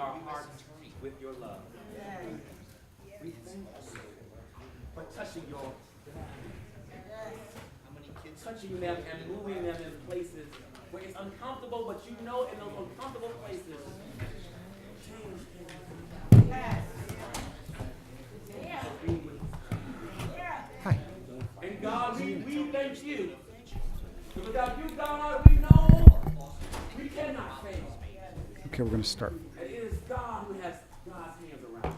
our hearts with your love. We thank you for touching them and moving them in places where it's uncomfortable, but you know in those uncomfortable places, change can Hi. And God, we thank you. Without you, God, we know we cannot fail. Okay, we're going to start. It is God who has God's hands around.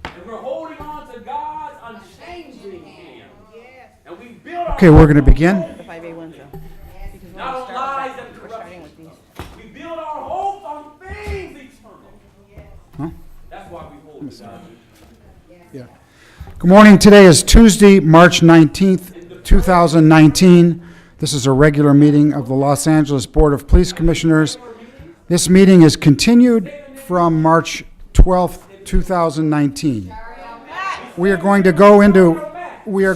And we're holding on to God's unchanging hand. And we build our Okay, we're going to begin. The 5A1s though. Because not on lies and we're starting with these. We build our hope on things eternal. Huh? That's why we hold to God. Yeah. Good morning. Today is Tuesday, March 19th, 2019. This is a regular meeting of the Los Angeles Board of Police Commissioners. This meeting is continued from March 12th, 2019. We are going to go into, Say the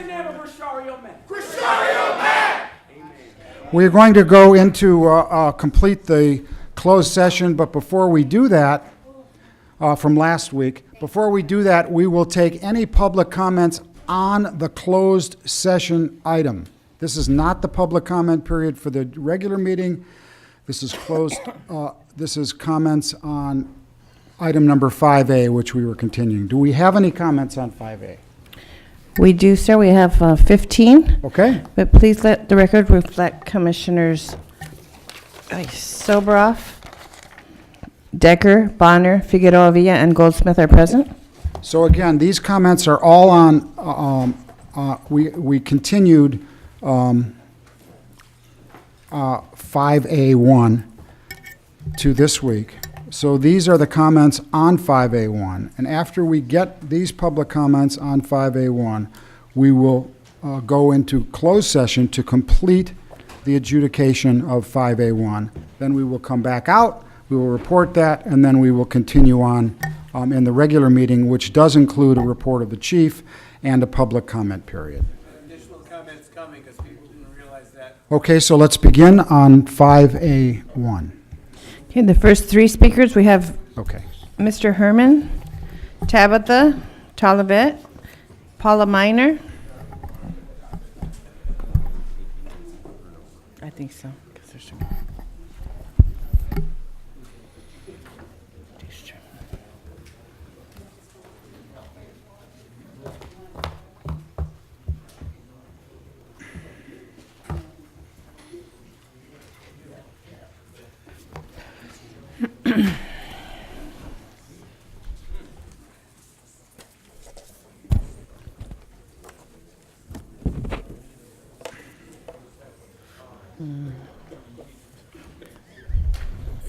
name of Rosario Mack. we are going to go into complete the closed session, but before we do that, from last week, before we do that, we will take any public comments on the closed session item. This is not the public comment period for the regular meeting. This is closed. This is comments on item number 5A, which we were continuing. Do we have any comments on 5A? We do, sir. We have 15. Okay. But please let the record reflect Commissioners Soboroff, Decker, Bonner, Figueroa Villa, and Goldsmith are present. So again, these comments are all on, we continued 5A1 to this week. So these are the comments on 5A1. And after we get these public comments on 5A1, we will go into closed session to complete the adjudication of 5A1. Then we will come back out, we will report that, and then we will continue on in the regular meeting, which does include a report of the chief and a public comment period. Additional comments coming because people didn't realize that. Okay, so let's begin on 5A1. Okay, the first three speakers, we have Okay. Mr. Herman, Tabitha Tolivet, Paula Miner. I think so. 'Cause there's some-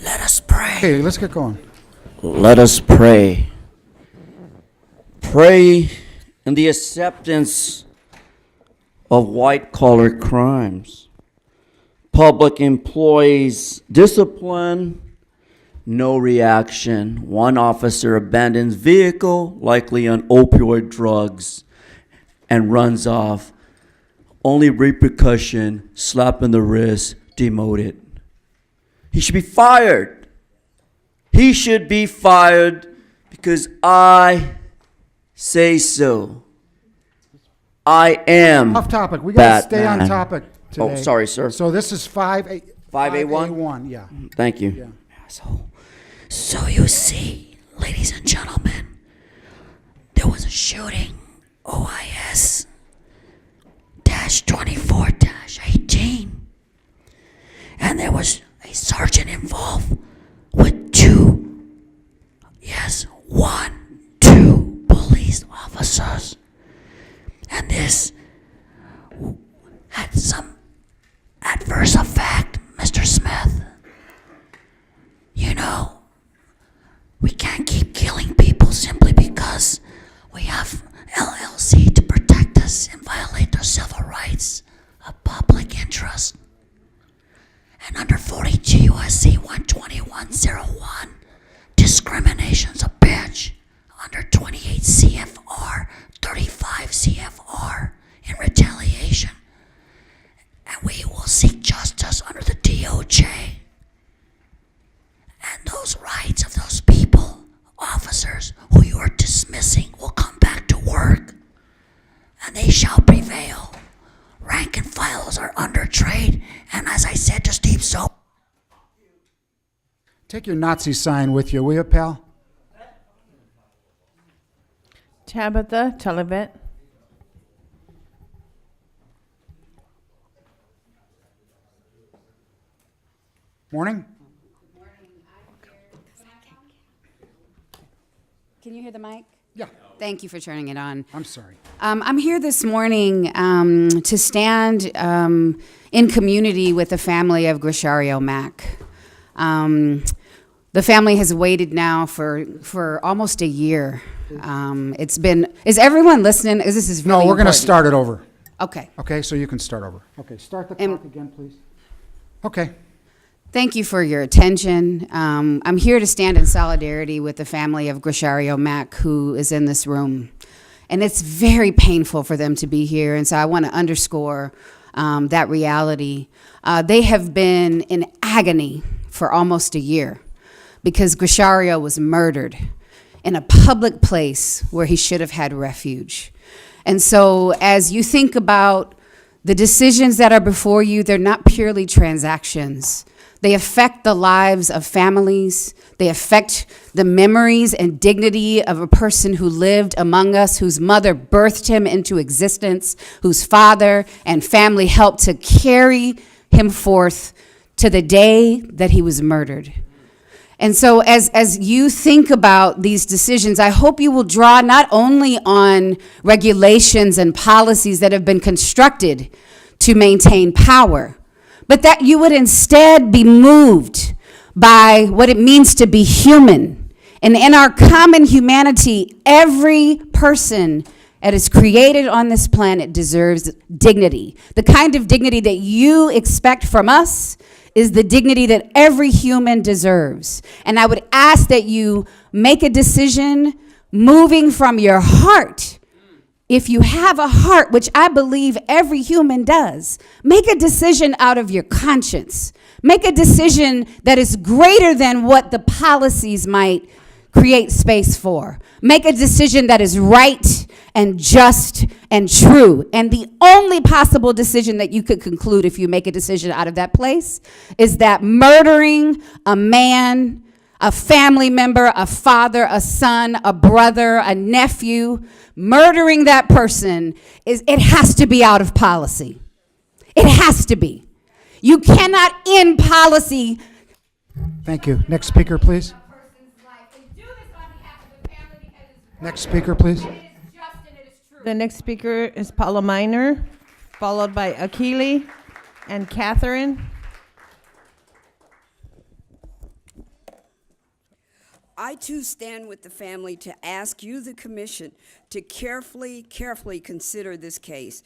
Let us pray. Okay, let's get going. Let us pray. Pray in the acceptance of white-collar crimes. Public employees discipline, no reaction. One officer abandons vehicle, likely on opioid drugs, and runs off. Only repercussion, slap in the wrist, demoted. He should be fired. He should be fired because I say so. I am Off topic. We got to stay on Batman. topic today. Oh, sorry, sir. So this is 5A. 5A1? 5A1, yeah. Thank you. Yeah. Asshole. So you see, ladies and gentlemen, there was a shooting, OIS -24-18, and there was a sergeant involved with two police officers, and this had some adverse effect, Mr. Smith. You know, we can't keep killing people simply because we have LLC to protect us and violate their civil rights of public interest. And under 42 U.S.C. 121.01, discrimination's a bitch. Under 28 CFR, 35 CFR, in retaliation. And we will seek justice under the DOJ. Take your Nazi sign with you, will you, pal? Tabitha Televet. Morning. Can you hear the mic? Yeah, Thank you for turning it on. I'm sorry. I'm here this morning to stand in community with the family of Grishario Mack. The family has waited now for almost a year. It's been. Is everyone listening? This is really No, we're going to important. start it over. Okay. Okay, so you can start over. Okay, start the And- clock again, please. Okay. Thank you for your attention. I'm here to stand in solidarity with the family of Grishario Mack, who is in this room. And it's very painful for them to be here, and so I want to underscore that reality. They have been in agony for almost a year because Grishario was murdered in a public place where he should have had refuge. And so as you think about the decisions that are before you, they're not purely transactions. They affect the lives of families. They affect the memories and dignity of a person who lived among us, whose mother birthed him into existence, whose father and family helped to carry him forth to the day that he was murdered. And so as you think about these decisions, I hope you will draw not only on regulations and policies that have been constructed to maintain power, but that you would instead be moved by what it means to be human. And in our common humanity, every person that is created on this planet deserves dignity. The kind of dignity that you expect from us is the dignity that every human deserves. And I would ask that you make a decision moving from your heart. If you have a heart, which I believe every human does, make a decision out of your conscience. Make a decision that is greater than what the policies might create space for. Make a decision that is right and just and true. And the only possible decision that you could conclude if you make a decision out of that place is that murdering a man, a family member, a father, a son, a brother, a nephew, murdering that person, it has to be out of policy. It has to be. You cannot end policy. Thank you. Next speaker, please. Next speaker, please. The next speaker is Paula Miner, followed by Akili and Catherine. I too stand with the family to ask you, the commission, to carefully consider this case.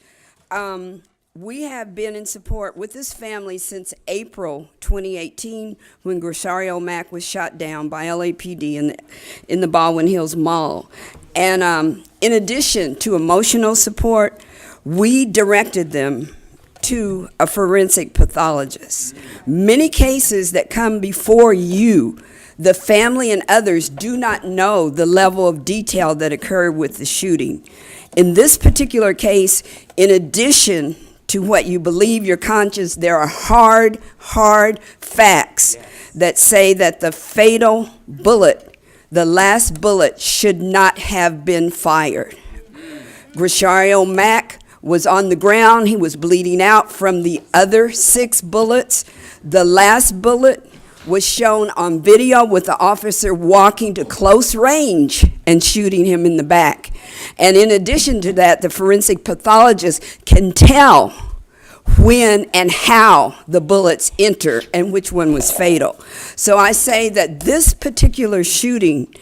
We have been in support with this family since April 2018 when Grishario Mack was shot down by LAPD in the Baldwin Hills Mall. And in addition to emotional support, we directed them to a forensic pathologist. Many cases that come before you, the family and others do not know the level of detail that occurred with the shooting. In this particular case, in addition to what you believe your conscience, there are hard facts that say that the fatal bullet, the last bullet, should not have been fired. Grishario Mack was on the ground. He was bleeding out from the other 6 bullets. The last bullet was shown on video with the officer walking to close range and shooting him in the back. And in addition to that, the forensic pathologist can tell when and how the bullets enter and which one was fatal. So I say that this particular shooting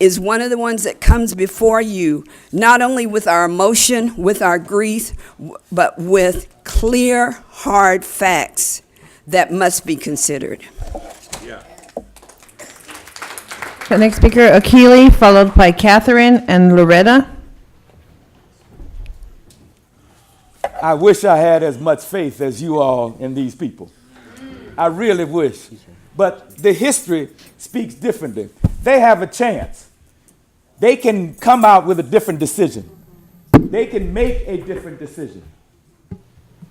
is one of the ones that comes before you, not only with our emotion, with our grief, but with clear, hard facts that must be considered. The next speaker, Akili, followed by Catherine and Loretta. I wish I had as much faith as you all in these people. I really wish. But the history speaks differently. They have a chance. They can come out with a different decision. They can make a different decision.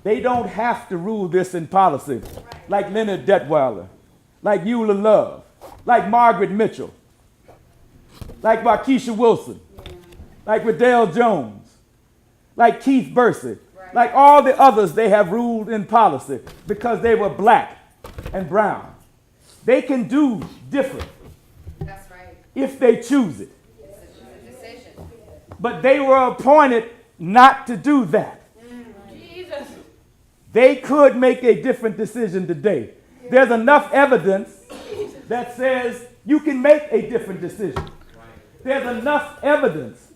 They don't have to rule this in policy like Leonard Detweiler, like Eula Love, like Margaret Mitchell, like Waukesha Wilson, like Riddell Jones, like Keith Bursey, like all the others they have ruled in policy because they were black and brown. They can do different. That's right. If they choose it. It's a decision. But they were appointed not to do that. They could make a different decision today. There's enough evidence that says you can make a different decision. There's enough evidence.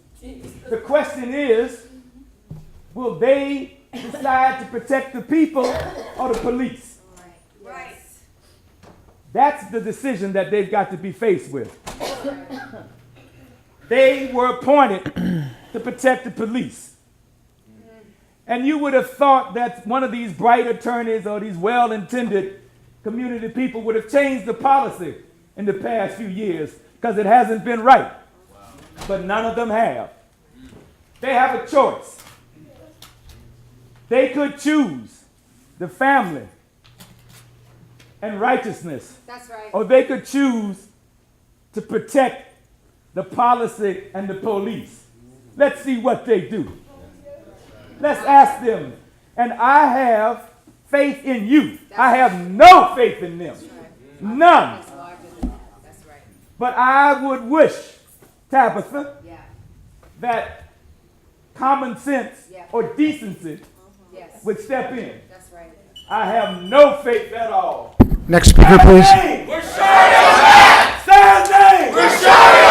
The question is, will they decide to protect the people or the police? Right. That's the decision that they've got to be faced with. They were appointed to protect the police. And you would have thought that one of these bright attorneys or these well-intended community people would have changed the policy in the past few years because it hasn't been right. But none of them have. They have a choice. They could choose the family and righteousness. That's right. Or they could choose to protect the policy and the police. Let's see what they do. Let's ask them. And I have faith in you. I have no faith in them. None. That's right. But I would wish, Tabitha, Yeah. that common sense Yeah. or decency Yes. would step in. That's right. I have no faith at all. Next speaker, please. Say his name! Rushario Mack! Say his name! Rushario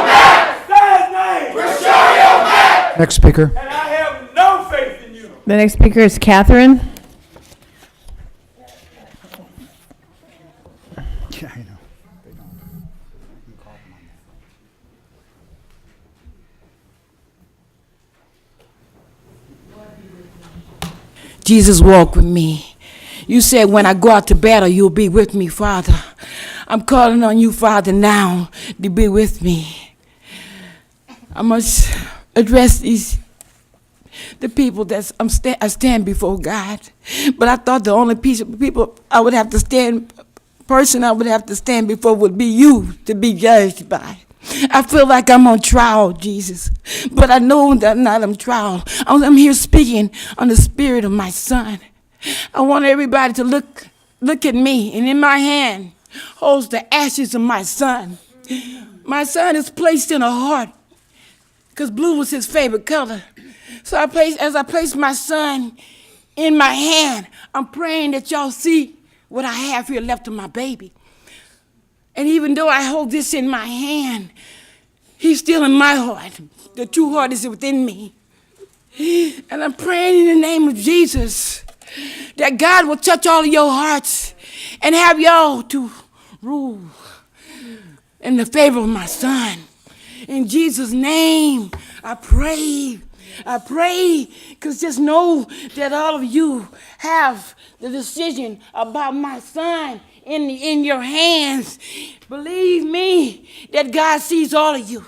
Mack! Say his name! Rushario Mack! Next speaker. And I have no faith in you. The next speaker is Catherine. Yeah, I know. Jesus, walk with me. You said when I go out to battle, you'll be with me, Father. I'm calling on you, Father, now to be with me. I must address the people that I stand before God. But I thought the only people I would have to stand before would be you to be judged by. I feel like I'm on trial, Jesus, but I know that I'm not on trial. I'm here speaking on the spirit of my son. I want everybody to look at me, and in my hand holds the ashes of my son. My son is placed in a heart because blue was his favorite color. So as I place my son in my hand, I'm praying that y'all see what I have here left of my baby. And even though I hold this in my hand, he's still in my heart. The true heart is within me. And I'm praying in the name of Jesus that God will touch all of your hearts and have y'all to rule in the favor of my son. In Jesus' name, I pray, because just know that all of you have the decision about my son in your hands. Believe me that God sees all of you.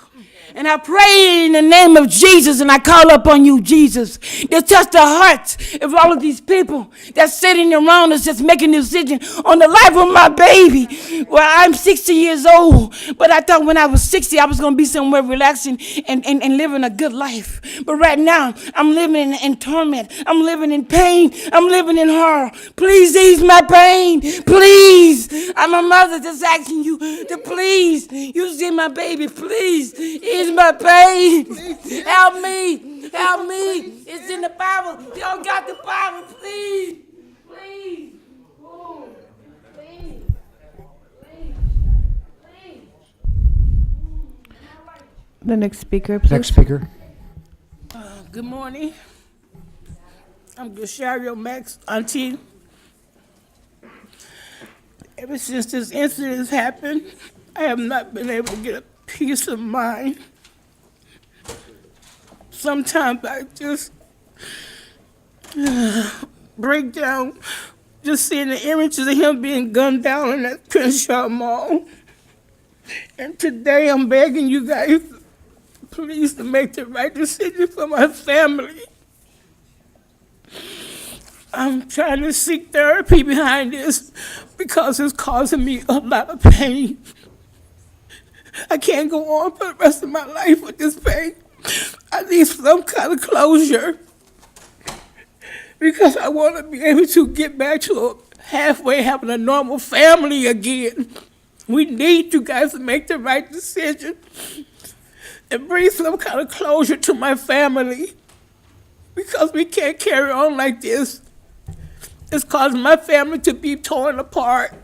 And I pray in the name of Jesus, and I call upon you, Jesus, to touch the hearts of all of these people that's sitting around us, that's making a decision on the life of my baby. Well, I'm 60 years old, but I thought when I was 60, I was going to be somewhere relaxing and living a good life. But right now, I'm living in torment. I'm living in pain. I'm living in horror. Please ease my pain. Please. I'm a mother just asking you to please. You see my baby. Please ease my pain. Help me. Help me. It's in the Bible. Y'all got the Bible. Please. Please. Oh, please. Please. Please. The next speaker, please. Next speaker. Good morning. I'm Grishario Mack's auntie. Ever since this incident has happened, I have not been able to get a peace of mind. Sometimes I just break down just seeing the images of him being gunned down in that Crenshaw Mall. And today I'm begging you guys, please, to make the right decision for my family. I'm trying to seek therapy behind this because it's causing me a lot of pain. I can't go on for the rest of my life with this pain. I need some kind of closure because I want to be able to get back to halfway having a normal family again. We need you guys to make the right decision and bring some kind of closure to my family because we can't carry on like this. It's causing my family to be torn apart.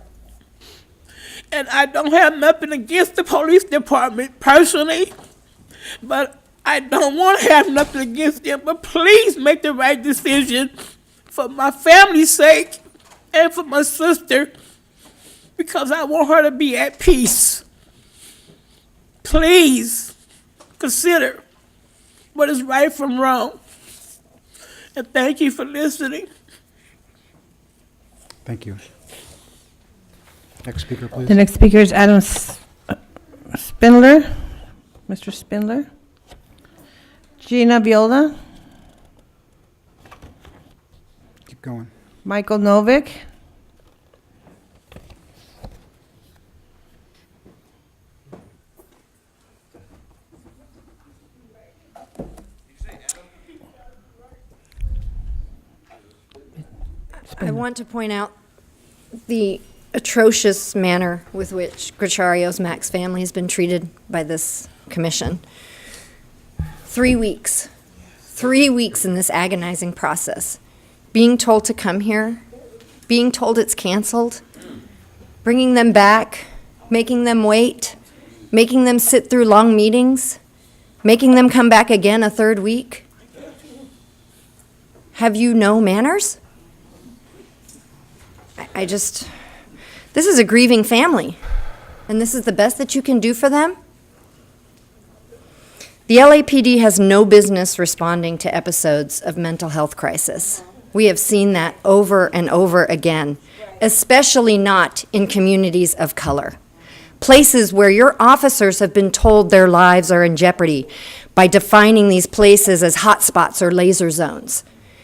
And I don't have nothing against the police department personally, but I don't want to have nothing against them. But please make the right decision for my family's sake and for my sister, because I want her to be at peace. Please consider what is right from wrong. And thank you for listening. Thank you. Next speaker, please. The next speaker is Adam Spindler. Mr. Spindler. Gina Viola. Keep going. Michael Novick. I want to point out the atrocious manner with which Grachario's Max family has been treated by this commission. 3 weeks. 3 weeks in this agonizing process. Being told to come here, being told it's canceled, bringing them back, making them wait, making them sit through long meetings, making them come back again a third week. Have you no manners? This is a grieving family, and this is the best that you can do for them? The LAPD has no business responding to episodes of mental health crisis. We have seen that over and over again, especially not in communities of color. Places where your officers have been told their lives are in jeopardy by defining these places as hotspots or laser zones.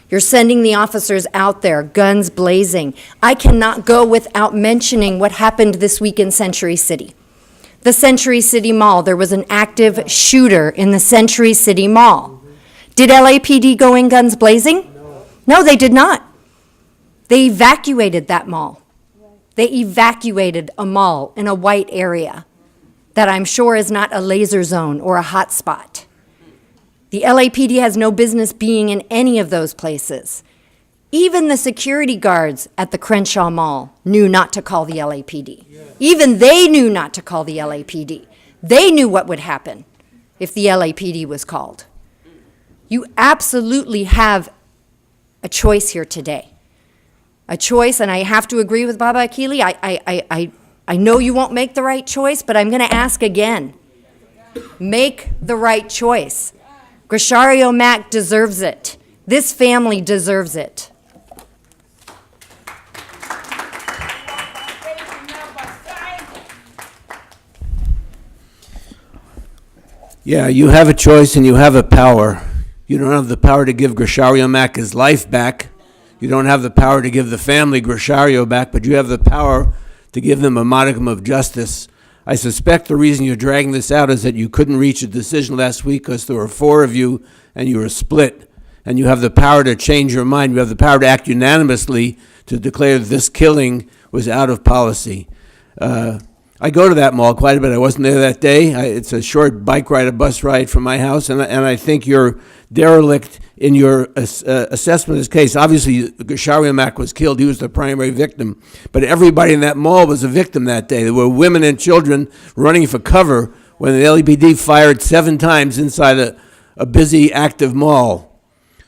You're sending the officers out there, guns blazing. I cannot go without mentioning what happened this week in Century City. The Century City Mall, there was an active shooter in the Century City Mall. Did LAPD go in guns blazing? No, they did not. They evacuated that mall. They evacuated a mall in a white area that I'm sure is not a laser zone or a hot spot. The LAPD has no business being in any of those places. Even the security guards at the Crenshaw Mall knew not to call the LAPD. Even they knew not to call the LAPD. They knew what would happen if the LAPD was called. You absolutely have a choice here today. A choice, and I have to agree with Baba Akili. I know you won't make the right choice, but I'm going to ask again. Make the right choice. Grashario Mack deserves it. This family deserves it. Yeah, you have a choice and you have a power. You don't have the power to give Grashario Mack his life back. You don't have the power to give the family Grashario back, but you have the power to give them a modicum of justice. I suspect the reason you're dragging this out is that you couldn't reach a decision last week because there were 4 of you and you were split. And you have the power to change your mind. You have the power to act unanimously to declare that this killing was out of policy. I go to that mall quite a bit. I wasn't there that day. It's a short bike ride, a bus ride from my house, and I think you're derelict in your assessment of this case. Obviously, Grashario Mack was killed. He was the primary victim. But everybody in that mall was a victim that day. There were women and children running for cover when the LAPD fired 7 times inside a busy, active mall.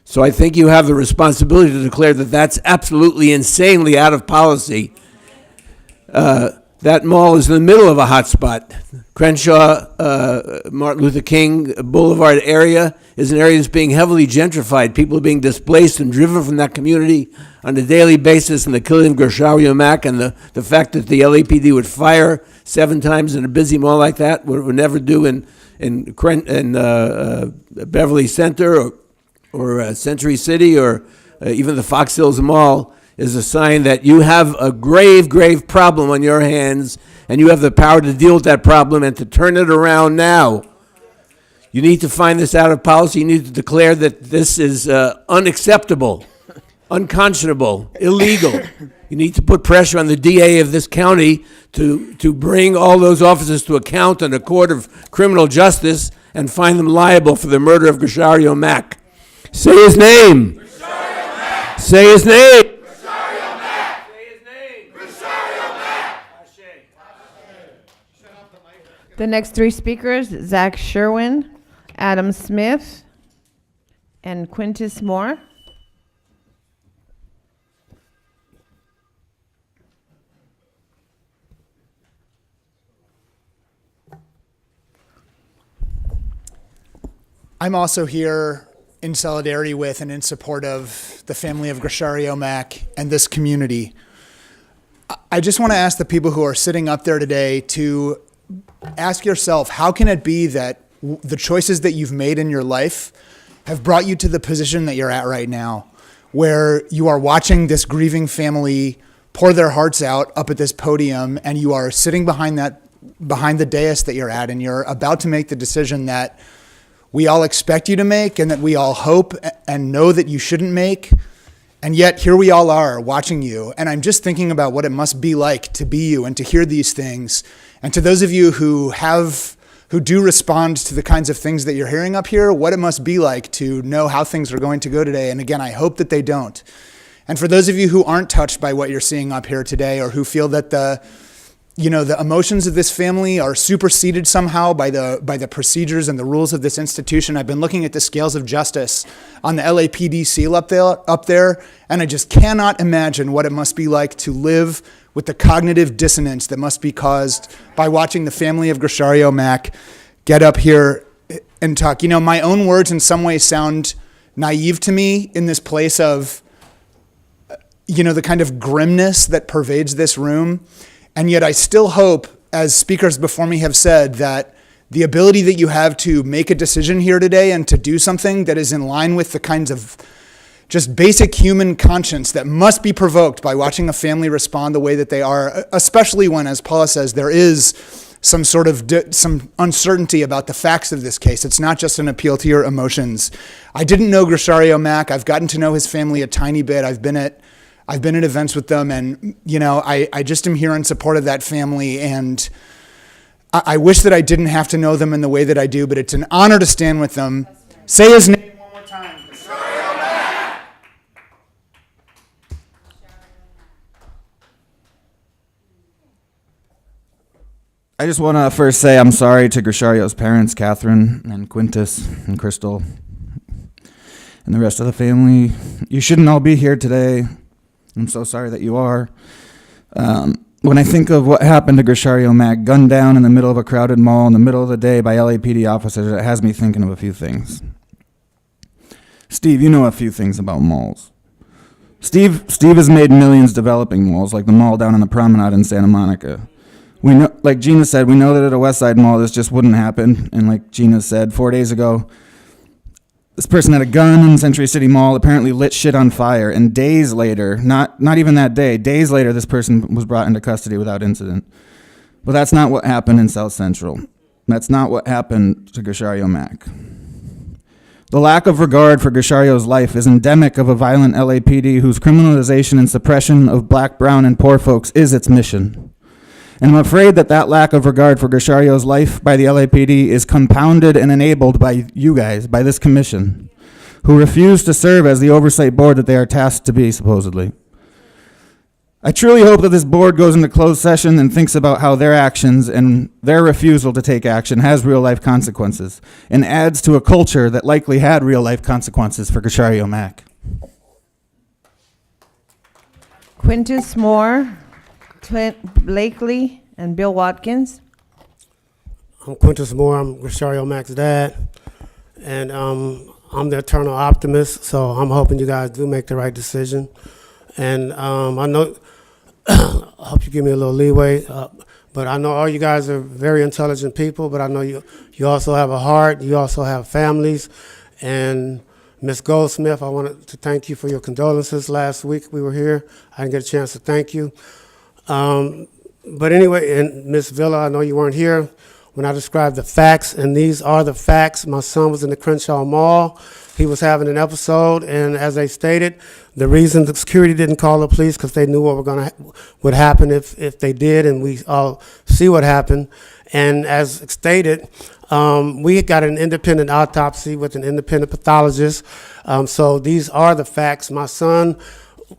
So I think you have the responsibility to declare that that's absolutely insanely out of policy. That mall is in the middle of a hot spot. Crenshaw, Martin Luther King Boulevard area is an area that's being heavily gentrified. People are being displaced and driven from that community on a daily basis, and the killing of Grashario Mack and the fact that the LAPD would fire 7 times in a busy mall like that would never do in Beverly Center or Century City or even the Fox Hills Mall, is a sign that you have a grave, grave problem on your hands, and you have the power to deal with that problem and to turn it around now. You need to find this out of policy. You need to declare that this is unacceptable, unconscionable, illegal. You need to put pressure on the DA of this county to bring all those officers to account in a court of criminal justice and find them liable for the murder of Grishario Mack. Say his name. Say his name. The next three speakers, Zach Sherwin, Adam Smith, and Quintus Moore. I'm also here in solidarity with and in support of the family of Grishario Mack and this community. I just want to ask the people who are sitting up there today to ask yourself, how can it be that the choices that you've made in your life have brought you to the position that you're at right now, where you are watching this grieving family pour their hearts out up at this podium, and you are sitting behind the dais that you're at, and you're about to make the decision that we all expect you to make and that we all hope and know that you shouldn't make. And yet here we all are watching you. And I'm just thinking about what it must be like to be you and to hear these things. And to those of you who do respond to the kinds of things that you're hearing up here, what it must be like to know how things are going to go today. And again, I hope that they don't. And for those of you who aren't touched by what you're seeing up here today, or who feel that the emotions of this family are superseded somehow by the procedures and the rules of this institution. I've been looking at the scales of justice on the LAPD seal up there, and I just cannot imagine what it must be like to live with the cognitive dissonance that must be caused by watching the family of Grishario Mack get up here and talk. My own words in some ways sound naive to me in this place of, the kind of grimness that pervades this room. And yet I still hope, as speakers before me have said, that the ability that you have to make a decision here today and to do something that is in line with the kinds of just basic human conscience that must be provoked by watching a family respond the way that they are, especially when, as Paula says, there is some sort of some uncertainty about the facts of this case. It's not just an appeal to your emotions. I didn't know Grishario Mack. I've gotten to know his family a tiny bit. I've been at events with them, and I just am here in support of that family, and I wish that I didn't have to know them in the way that I do, but it's an honor to stand with them. Say his name one more time. Grishario Mack! I just want to first say I'm sorry to Grishario's parents, Catherine and Quintus and Crystal, and the rest of the family. You shouldn't all be here today. I'm so sorry that you are. When I think of what happened to Grishario Mack, gunned down in the middle of a crowded mall in the middle of the day by LAPD officers, it has me thinking of a few things. Steve, you know a few things about malls. Steve has made millions developing malls, like the mall down on the Promenade in Santa Monica. We know, like Gina said, we know that at a West Side mall this just wouldn't happen. And like Gina said, 4 days ago, this person had a gun in Century City Mall, apparently lit shit on fire, and days later, not even that day, days later, this person was brought into custody without incident. But that's not what happened in South Central. That's not what happened to Grishario Mack. The lack of regard for Grishario's life is endemic of a violent LAPD whose criminalization and suppression of black, brown, and poor folks is its mission. And I'm afraid that lack of regard for Grishario's life by the LAPD is compounded and enabled by you guys, by this commission, who refuse to serve as the oversight board that they are tasked to be, supposedly. I truly hope that this board goes into closed session and thinks about how their actions and their refusal to take action has real-life consequences and adds to a culture that likely had real-life consequences for Grishario Mack. Quintus Moore, Clint Blakely, and Bill Watkins. I'm Quintus Moore. I'm Grishario Mack's dad, and I'm the eternal optimist. So I'm hoping you guys do make the right decision. And I know, I hope you give me a little leeway. But I know all you guys are very intelligent people. But I know you also have a heart. You also have families, and Ms. Goldsmith, I wanted to thank you for your condolences last week. We were here. I didn't get a chance to thank you. But anyway, and Ms. Villa, I know you weren't here when I described the facts, and these are the facts. My son was in the Crenshaw Mall. He was having an episode, and as they stated, the reason the security didn't call the police because they knew what would happen if they did, and we all see what happened. And as stated, we got an independent autopsy with an independent pathologist. So these are the facts. My son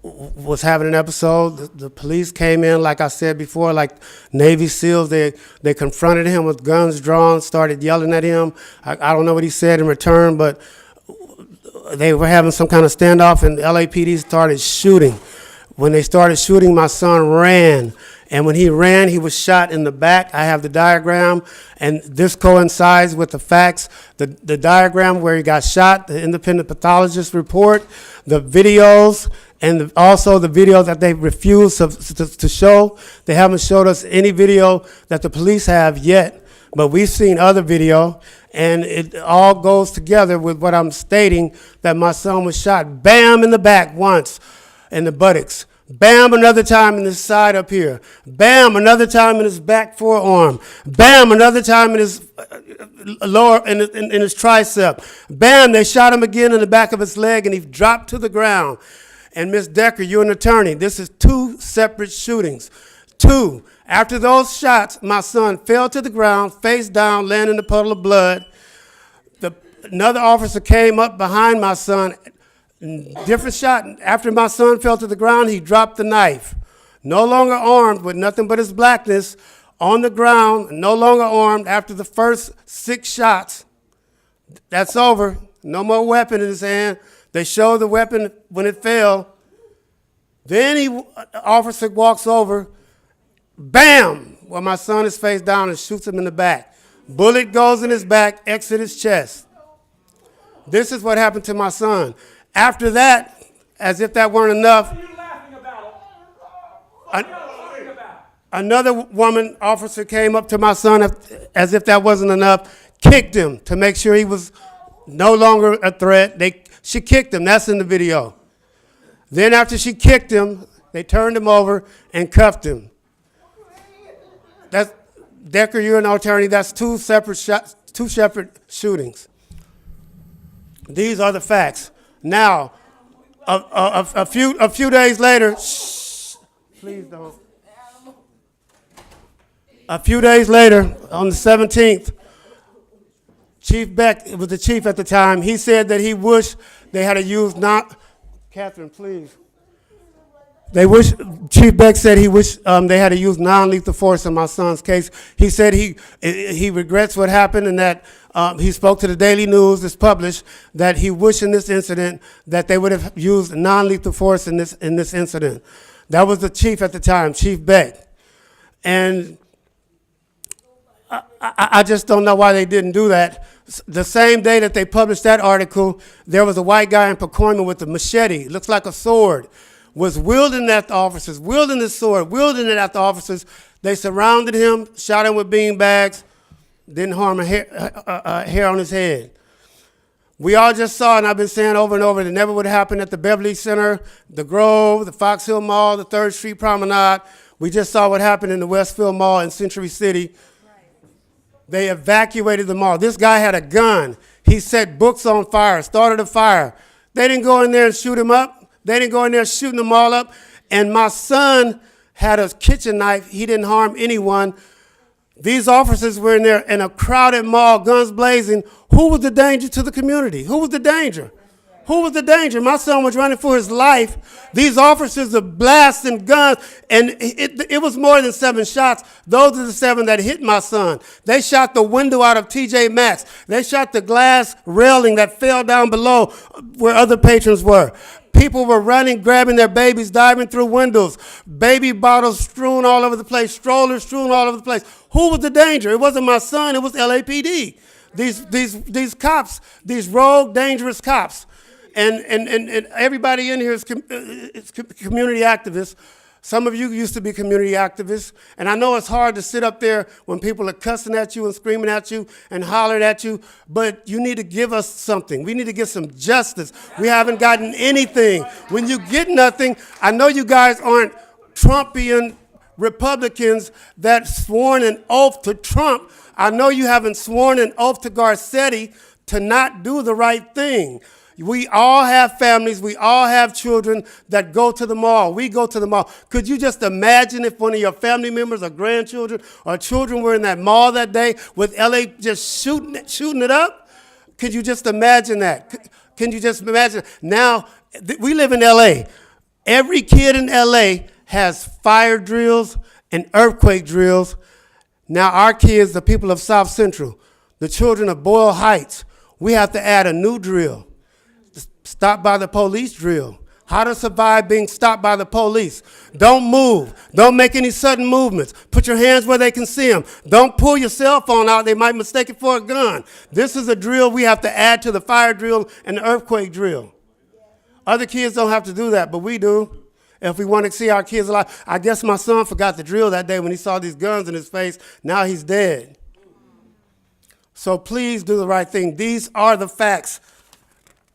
was having an episode. The police came in, like I said before, like Navy SEALs. They confronted him with guns drawn, started yelling at him. I don't know what he said in return, but they were having some kind of standoff, and the LAPD started shooting. When they started shooting, my son ran. And when he ran, he was shot in the back. I have the diagram, and this coincides with the facts. The diagram where he got shot, the independent pathologist report, the videos, and also the video that they refused to show. They haven't showed us any video that the police have yet, but we've seen other video, and it all goes together with what I'm stating, that my son was shot, bam, in the back once, in the buttocks. Bam, another time in his side up here. Bam, another time in his back forearm. Bam, another time in his lower, in his tricep. Bam, they shot him again in the back of his leg, and he dropped to the ground. And Ms. Decker, you're an attorney. This is 2 separate shootings. 2. After those shots, my son fell to the ground, face down, laying in a puddle of blood. Another officer came up behind my son. Different shot. After my son fell to the ground, he dropped the knife. No longer armed with nothing but his blackness, on the ground, no longer armed. After the first 6 shots, that's over. No more weapon in his hand. They showed the weapon when it fell. Then officer walks over, bam, where my son is face down, and shoots him in the back. Bullet goes in his back, exits his chest. This is what happened to my son. After that, as if that weren't enough, another woman officer came up to my son, as if that wasn't enough, kicked him to make sure he was no longer a threat. She kicked him. That's in the video. Then after she kicked him, they turned him over and cuffed him. That's Decker, you're an attorney. That's 2 separate shots, 2 separate shootings. These are the facts. Now, a few days later, shh, please don't. A few days later, on the 17th, Chief Beck, it was the chief at the time, he said that he wished they had used Catherine, please. Chief Beck said he wished they had to use non-lethal force in my son's case. He said he regrets what happened, and that he spoke to the Daily News, it's published, that he wished in this incident that they would have used non-lethal force in this incident. That was the chief at the time, Chief Beck. And I just don't know why they didn't do that. The same day that they published that article, there was a white guy in Pacoima with a machete, looks like a sword, was wielding at the officers, wielding his sword, wielding it at the officers. They surrounded him, shot him with bean bags, didn't harm a hair on his head. We all just saw, and I've been saying over and over, that it never would happen at the Beverly Center, the Grove, the Fox Hill Mall, the 3rd Street Promenade. We just saw what happened in the Westfield Mall in Century City. They evacuated the mall. This guy had a gun. He set books on fire, started a fire. They didn't go in there and shoot him up. They didn't go in there shooting them all up. And my son had a kitchen knife. He didn't harm anyone. These officers were in there in a crowded mall, guns blazing. Who was the danger to the community? Who was the danger? Who was the danger? My son was running for his life. These officers are blasting guns, and it was more than 7 shots. Those are the 7 that hit my son. They shot the window out of TJ Maxx. They shot the glass railing that fell down below where other patrons were. People were running, grabbing their babies, diving through windows, baby bottles strewn all over the place, strollers strewn all over the place. Who was the danger? It wasn't my son, it was LAPD. These cops, these rogue, dangerous cops. And everybody in here is community activists. Some of you used to be community activists, and I know it's hard to sit up there when people are cussing at you and screaming at you and hollering at you, but you need to give us something. We need to get some justice. We haven't gotten anything. When you get nothing, I know you guys aren't Trumpian Republicans that sworn an oath to Trump. I know you haven't sworn an oath to Garcetti to not do the right thing. We all have families, we all have children that go to the mall. We go to the mall. Could you just imagine if one of your family members or grandchildren or children were in that mall that day with LA just shooting it up? Could you just imagine that? Can you just imagine? Now, we live in LA. Every kid in LA has fire drills and earthquake drills. Now our kids, the people of South Central, the children of Boyle Heights, we have to add a new drill. Stop by the police drill. How to survive being stopped by the police. Don't move. Don't make any sudden movements. Put your hands where they can see them. Don't pull your cell phone out. They might mistake it for a gun. This is a drill we have to add to the fire drill and the earthquake drill. Other kids don't have to do that, but we do. If we want to see our kids alive. I guess my son forgot the drill that day when he saw these guns in his face. Now he's dead. So please do the right thing. These are the facts.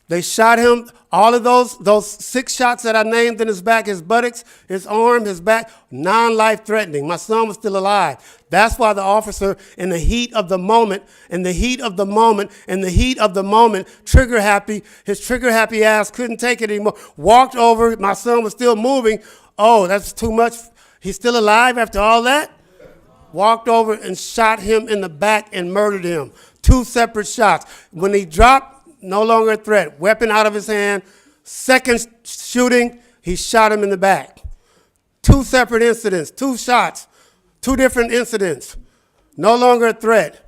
They shot him, all of those 6 shots that I named in his back, his buttocks, his arm, his back, non-life threatening. My son was still alive. That's why the officer, in the heat of the moment, trigger happy, his trigger happy ass couldn't take it anymore, walked over, my son was still moving. Oh, that's too much. He's still alive after all that? Walked over and shot him in the back and murdered him. 2 separate shots. When he dropped, no longer a threat. Weapon out of his hand. Second shooting, he shot him in the back. 2 separate incidents, 2 shots, 2 different incidents. No longer a threat.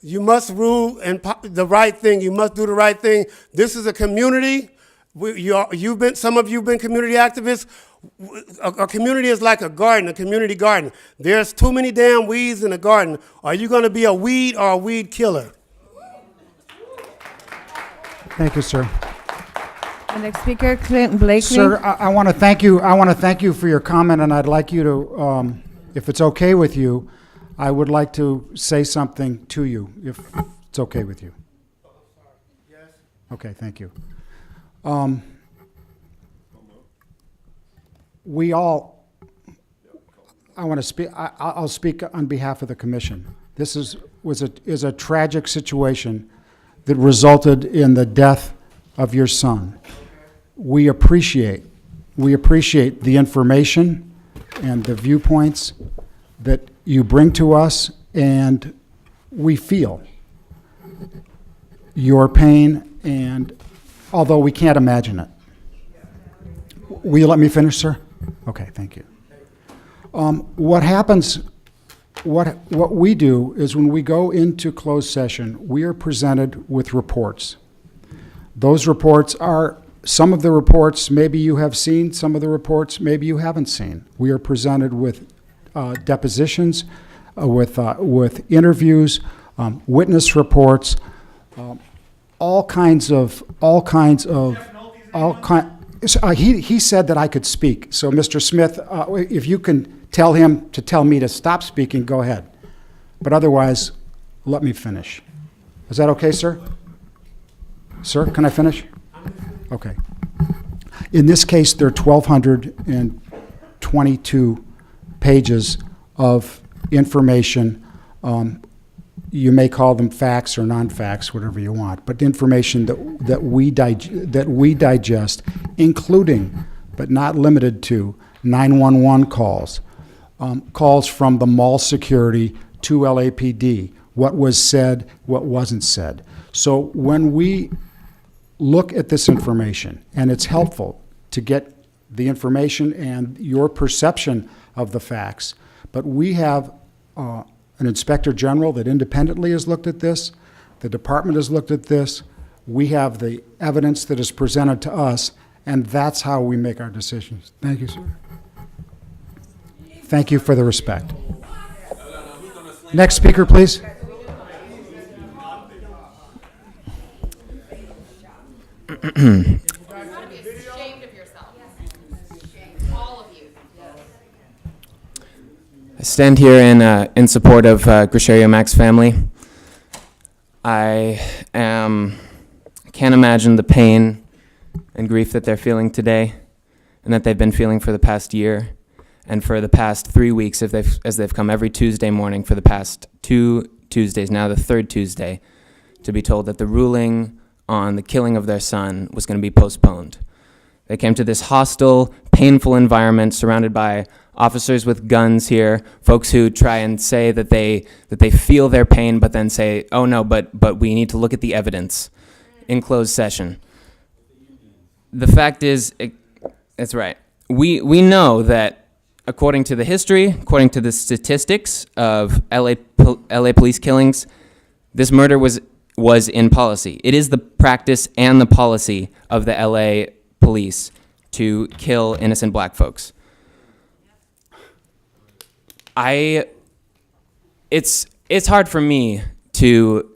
You must rule and the right thing. You must do the right thing. This is a community. Some of you have been community activists. A community is like a garden, a community garden. There's too many damn weeds in a garden. Are you going to be a weed or a weed killer? Thank you, sir. The next speaker, Clinton Blakely. Sir, I want to thank you. I want to thank you for your comment, and I'd like you to, if it's okay with you, I would like to say something to you, if it's okay with you. Yes. Okay, thank you. We all, I want to speak. I'll speak on behalf of the commission. This is a tragic situation that resulted in the death of your son. We appreciate the information and the viewpoints that you bring to us, and we feel your pain, and although we can't imagine it. Will you let me finish, sir? Okay, thank you. What happens, what we do is when we go into closed session, we are presented with reports. Those reports are, some of the reports maybe you have seen, some of the reports maybe you haven't seen. We are presented with depositions, with interviews, witness reports, he said that I could speak. So Mr. Smith, if you can tell him to tell me to stop speaking, go ahead. But otherwise, let me finish. Is that okay, sir? Sir, can I finish? Okay. In this case, there are 1,222 pages of information. You may call them facts or non-facts, whatever you want, but information that we digest, including but not limited to 911 calls, calls from the mall security to LAPD, what was said, what wasn't said. So when we look at this information, and it's helpful to get the information and your perception of the facts, but we have an inspector general that independently has looked at this. The department has looked at this. We have the evidence that is presented to us, and that's how we make our decisions. Thank you, sir. Thank you for the respect. Next speaker, please. I stand here in support of Grishario Mack's family. I can't imagine the pain and grief that they're feeling today and that they've been feeling for the past year and for the past 3 weeks as they've come every Tuesday morning for the past 2 Tuesdays, now the third Tuesday, to be told that the ruling on the killing of their son was going to be postponed. They came to this hostile, painful environment surrounded by officers with guns here, folks who try and say that they feel their pain, but then say, oh no, but we need to look at the evidence in closed session. The fact is, that's right. We know that according to the history, according to the statistics of LA police killings, this murder was in policy. It is the practice and the policy of the LA police to kill innocent black folks. It's hard for me to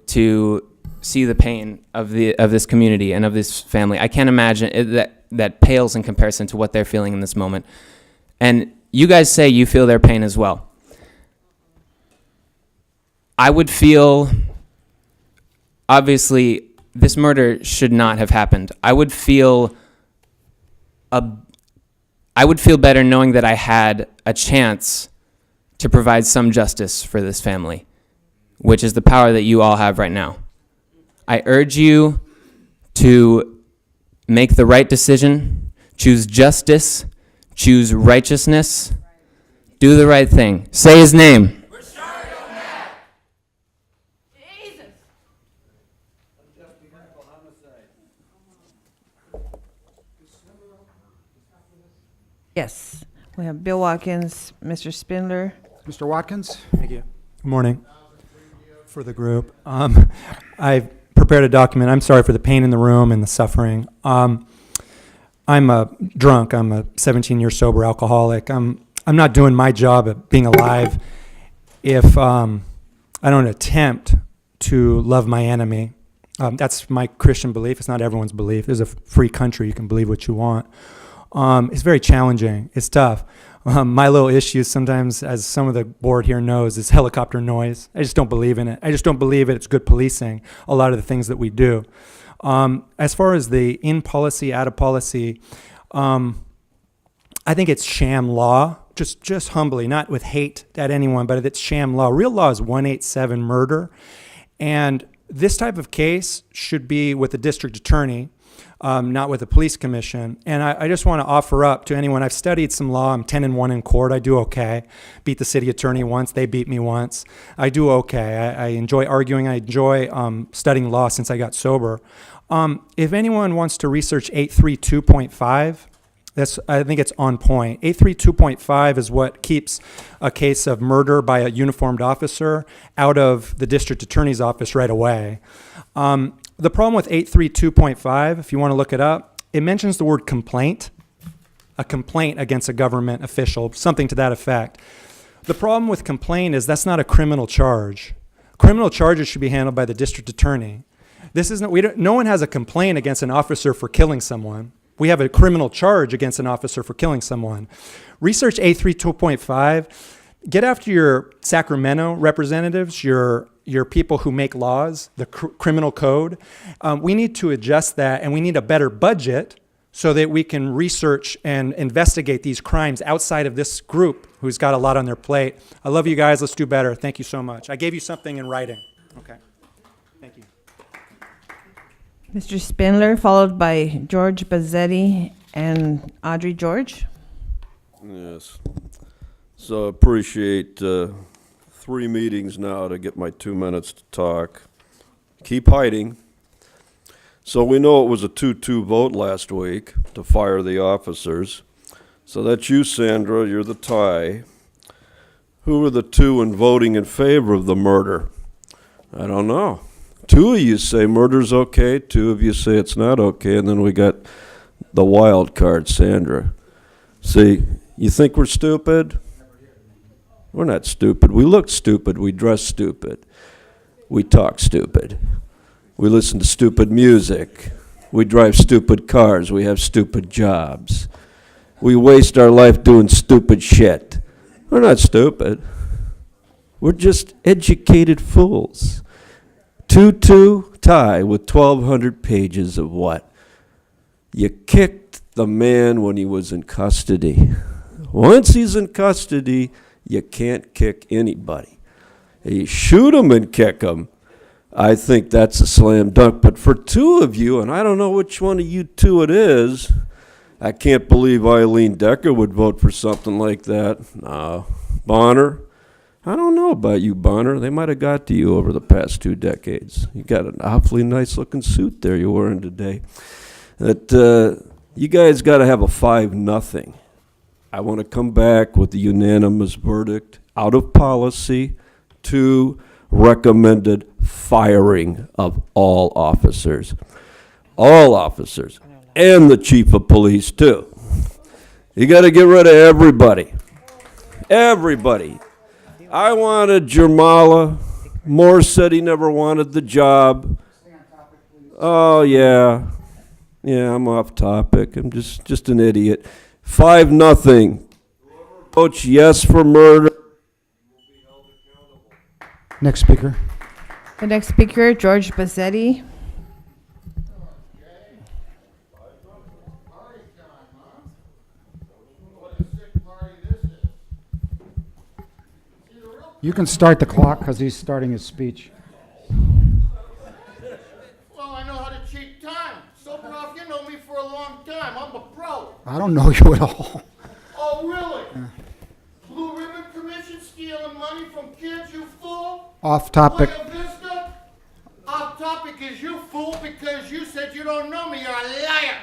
see the pain of this community and of this family. I can't imagine that pales in comparison to what they're feeling in this moment. And you guys say you feel their pain as well. I would feel, obviously, this murder should not have happened. I would feel better knowing that I had a chance to provide some justice for this family, which is the power that you all have right now. I urge you to make the right decision, choose justice, choose righteousness, do the right thing. Say his name. Yes, we have Bill Watkins, Mr. Spindler. Mr. Watkins? Thank you. Good morning for the group. I've prepared a document. I'm sorry for the pain in the room and the suffering. I'm a drunk. I'm a 17-year sober alcoholic. I'm not doing my job at being alive if I don't attempt to love my enemy. That's my Christian belief. It's not everyone's belief. There's a free country. You can believe what you want. It's very challenging. It's tough. My little issue sometimes, as some of the board here knows, is helicopter noise. I just don't believe in it. I just don't believe it's good policing, a lot of the things that we do. As far as the in policy, out of policy, I think it's sham law, just humbly, not with hate at anyone, but it's sham law. Real law is 187 murder. And this type of case should be with the district attorney, not with the police commission. And I just want to offer up to anyone, I've studied some law, I'm 10-1 in court, I do okay. Beat the city attorney once, they beat me once. I do okay, I enjoy arguing, I enjoy studying law since I got sober. If anyone wants to research 832.5, I think it's on point. 832.5 is what keeps a case of murder by a uniformed officer out of the district attorney's office right away. The problem with 832.5, if you want to look it up, it mentions the word complaint, a complaint against a government official, something to that effect. The problem with complaint is that's not a criminal charge. Criminal charges should be handled by the district attorney. No one has a complaint against an officer for killing someone. We have a criminal charge against an officer for killing someone. Research 832.5. Get after your Sacramento representatives, your people who make laws, the criminal code. We need to adjust that, and we need a better budget so that we can research and investigate these crimes outside of this group who's got a lot on their plate. I love you guys. Let's do better. Thank you so much. I gave you something in writing. Okay. Thank you. Mr. Spindler, followed by George Bazzetti and Audrey George. Yes. So appreciate 3 meetings now to get my 2 minutes to talk. Keep hiding. So we know it was a 2-2 vote last week to fire the officers. So that's you, Sandra. You're the tie. Who were the 2 in voting in favor of the murder? I don't know. 2 of you say murder's okay. 2 of you say it's not okay. And then we got the wild card, Sandra. See, you think we're stupid? We're not stupid. We look stupid. We dress stupid. We talk stupid. We listen to stupid music. We drive stupid cars. We have stupid jobs. We waste our life doing stupid shit. We're not stupid. We're just educated fools. 2-2 tie with 1,200 pages of what? You kicked the man when he was in custody. Once he's in custody, you can't kick anybody. You shoot him and kick him. I think that's a slam dunk. But for two of you, and I don't know which one of you two it is, I can't believe Eileen Decker would vote for something like that. No. Bonner? I don't know about you, Bonner. They might have got to you over the past 2 decades. You got an awfully nice looking suit there you're wearing today. That you guys got to have a 5-0. I want to come back with the unanimous verdict out of policy to recommended firing of all officers. All officers. And the chief of police, too. You got to get rid of everybody. Everybody. I wanted Jermala. Moore said he never wanted the job. Oh, yeah. Yeah, I'm off topic. I'm just an idiot. 5-0. Coach, yes for murder. Next speaker. The next speaker, George Bazzetti. You can start the clock because he's starting his speech. Well, I know how to cheat time. Soberov, you know me for a long time. I'm a pro. I don't know you at all. Oh, really? Blue Ribbon Commission stealing money from kids, you fool? Off topic. Playa Vista? Off topic is you fool because you said you don't know me. You're a liar.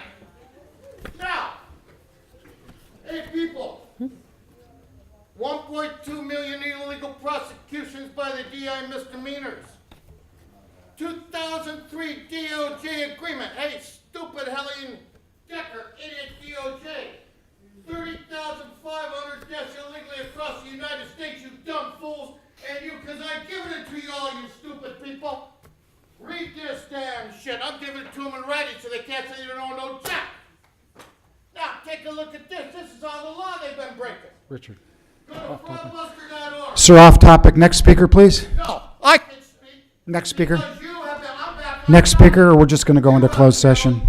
Now, hey people, 1.2 million illegal prosecutions by the DI misdemeanors. 2003 DOJ agreement. Hey, stupid Helene Decker, idiot DOJ. 30,500 deaths illegally across the United States, you dumb fools. And you, because I'm giving it to you all, you stupid people. Read this damn shit. I'm giving it to them in writing so they can't say you don't know no jack. Now, take a look at this. This is all the law they've been breaking. Richard. Go to fraudbuster.org. Sir, off topic. Next speaker, please. No, I can speak. Next speaker. Because you have been, I'm back. Next speaker, or we're just going to go into closed session.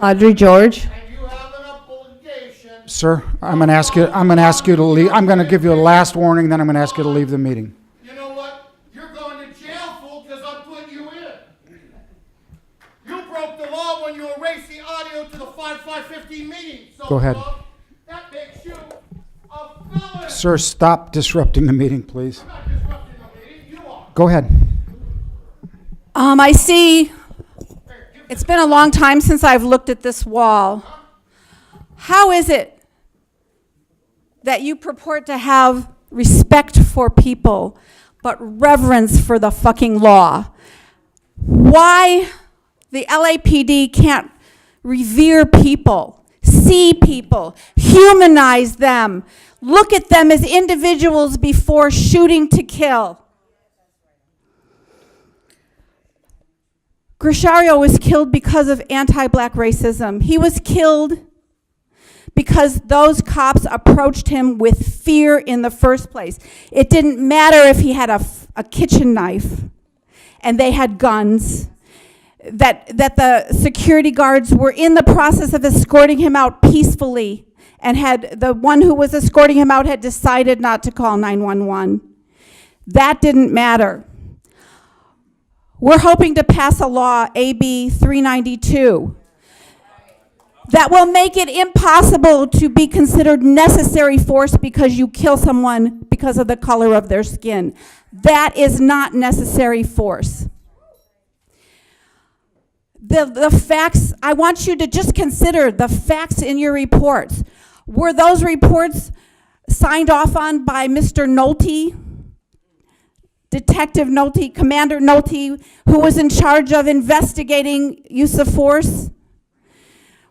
Audrey George. Sir, I'm going to ask you to leave. I'm going to give you a last warning, then I'm going to ask you to leave the meeting. You know what? You're going to jail, fool, because I'm putting you in. You broke the law when you erased the audio to the 5-5-15 meeting. So Go ahead. That makes you a felon. Sir, stop disrupting the meeting, please. I'm not disrupting the meeting. You are. Go ahead. I see it's been a long time since I've looked at this wall. How is it that you purport to have respect for people, but reverence for the fucking law? Why the LAPD can't revere people, see people, humanize them, look at them as individuals before shooting to kill? Grishario was killed because of anti-black racism. He was killed because those cops approached him with fear in the first place. It didn't matter if he had a kitchen knife and they had guns, that the security guards were in the process of escorting him out peacefully, and had the one who was escorting him out had decided not to call 911. That didn't matter. We're hoping to pass a law, AB 392, that will make it impossible to be considered necessary force because you kill someone because of the color of their skin. That is not necessary force. The facts, I want you to just consider the facts in your reports. Were those reports signed off on by Mr. Nolte, Detective Nolte, Commander Nolte, who was in charge of investigating use of force?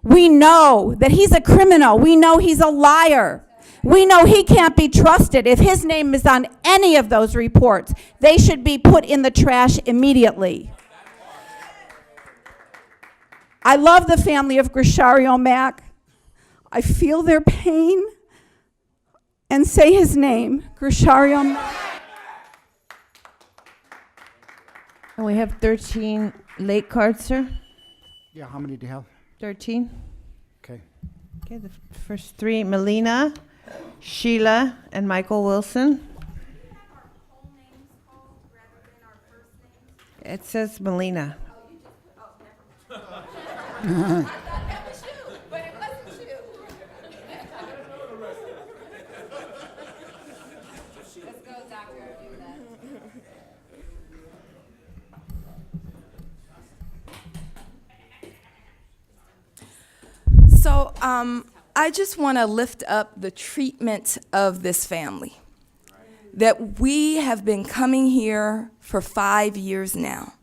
We know that he's a criminal. We know he's a liar. We know he can't be trusted. If his name is on any of those reports, they should be put in the trash immediately. I love the family of Grishario Mack. I feel their pain. and say his name, Grishario Mack. And we have 13 late cards, sir. Yeah, how many do you have? 13. Okay. Okay, the first three, Melina, Sheila, and Michael Wilson. It says Melina. So I just want to lift up the treatment of this family. That we have been coming here for 5 years now.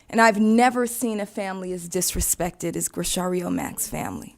And I've never seen a family as disrespected as Grishario Mack's family.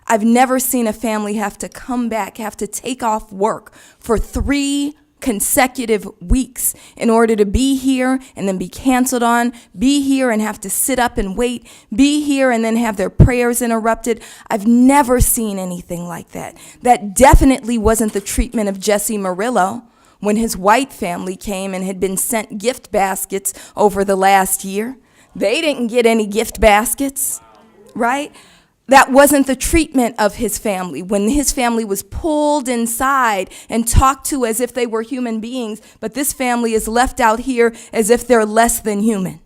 I've never seen a family have to come back, have to take off work for 3 consecutive weeks in order to be here and then be canceled on, be here and have to sit up and wait, be here and then have their prayers interrupted. I've never seen anything like that. That definitely wasn't the treatment of Jesse Murillo when his white family came and had been sent gift baskets over the last year. They didn't get any gift baskets, right? That wasn't the treatment of his family when his family was pulled inside and talked to as if they were human beings, but this family is left out here as if they're less than human.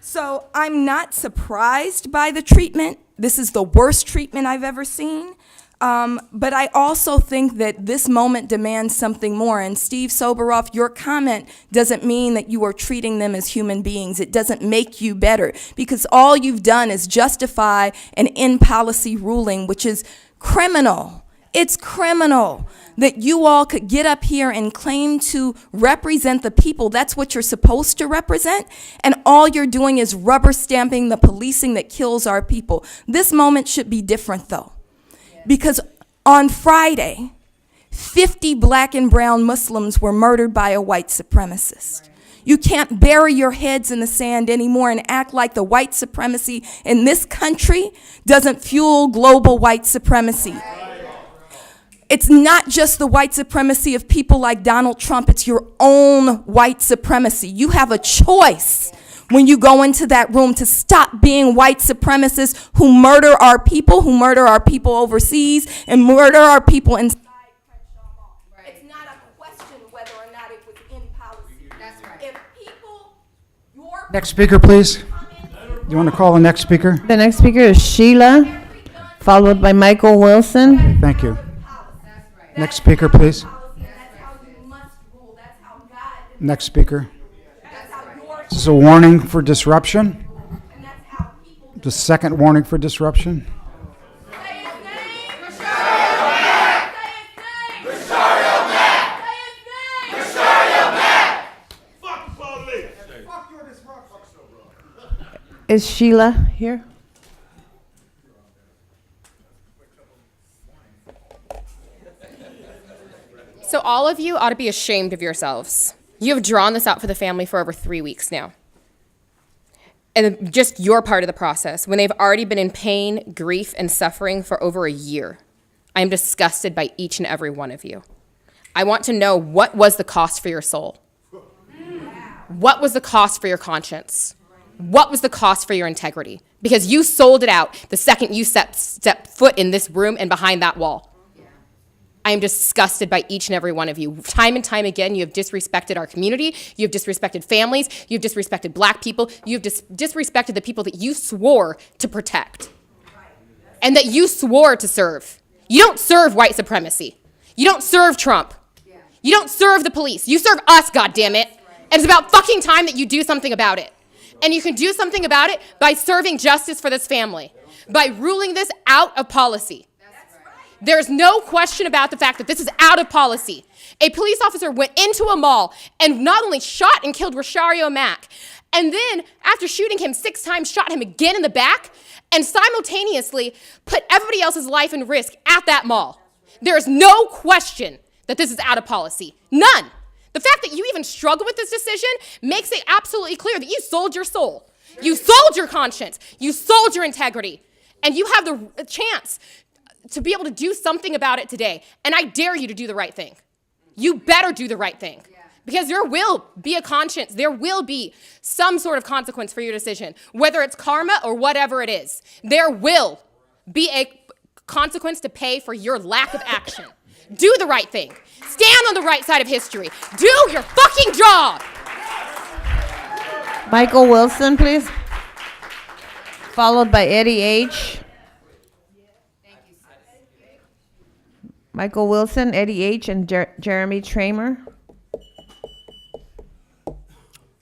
So I'm not surprised by the treatment. This is the worst treatment I've ever seen. But I also think that this moment demands something more. And Steve Soberoff, your comment doesn't mean that you are treating them as human beings. It doesn't make you better, because all you've done is justify an in-policy ruling, which is criminal. It's criminal that you all could get up here and claim to represent the people. That's what you're supposed to represent. And all you're doing is rubber stamping the policing that kills our people. This moment should be different, though. Because on Friday, 50 black and brown Muslims were murdered by a white supremacist. You can't bury your heads in the sand anymore and act like the white supremacy in this country doesn't fuel global white supremacy. It's not just the white supremacy of people like Donald Trump, it's your own white supremacy. You have a choice when you go into that room to stop being white supremacists who murder our people overseas, and murder our people inside Crenshaw Mall. It's not a question whether or not it was in policy. That's right. If people, Next speaker, please. You want to call the next speaker? The next speaker is Sheila, followed by Michael Wilson. Thank you. Next speaker, please. Next speaker. This is a warning for disruption. The second warning for disruption. Is Sheila here? So all of you ought to be ashamed of yourselves. You have drawn this out for the family for over 3 weeks now. And just your part of the process, when they've already been in pain, grief, and suffering for over a year. I am disgusted by each and every one of you. I want to know, what was the cost for your soul? What was the cost for your conscience? What was the cost for your integrity? Because you sold it out the second you stepped foot in this room and behind that wall. I am disgusted by each and every one of you. Time and time again, you have disrespected our community. You have disrespected families. You have disrespected black people. You have disrespected the people that you swore to protect and that you swore to serve. You don't serve white supremacy. You don't serve Trump. You don't serve the police. You serve us, goddammit. And it's about fucking time that you do something about it. And you can do something about it by serving justice for this family, by ruling this out of policy. There's no question about the fact that this is out of policy. A police officer went into a mall and not only shot and killed Grishario Mack, and then after shooting him 6 times, shot him again in the back, and simultaneously put everybody else's life in risk at that mall. There is no question that this is out of policy. None. The fact that you even struggle with this decision makes it absolutely clear that you sold your soul. You sold your conscience. You sold your integrity. And you have the chance to be able to do something about it today. And I dare you to do the right thing. You better do the right thing. Because there will be a conscience. There will be some sort of consequence for your decision. Whether it's karma or whatever it is. There will be a consequence to pay for your lack of action. Do the right thing. Stand on the right side of history. Do your fucking job. Michael Wilson, please. Followed by Eddie H. Michael Wilson, Eddie H., and Jeremy Tramer.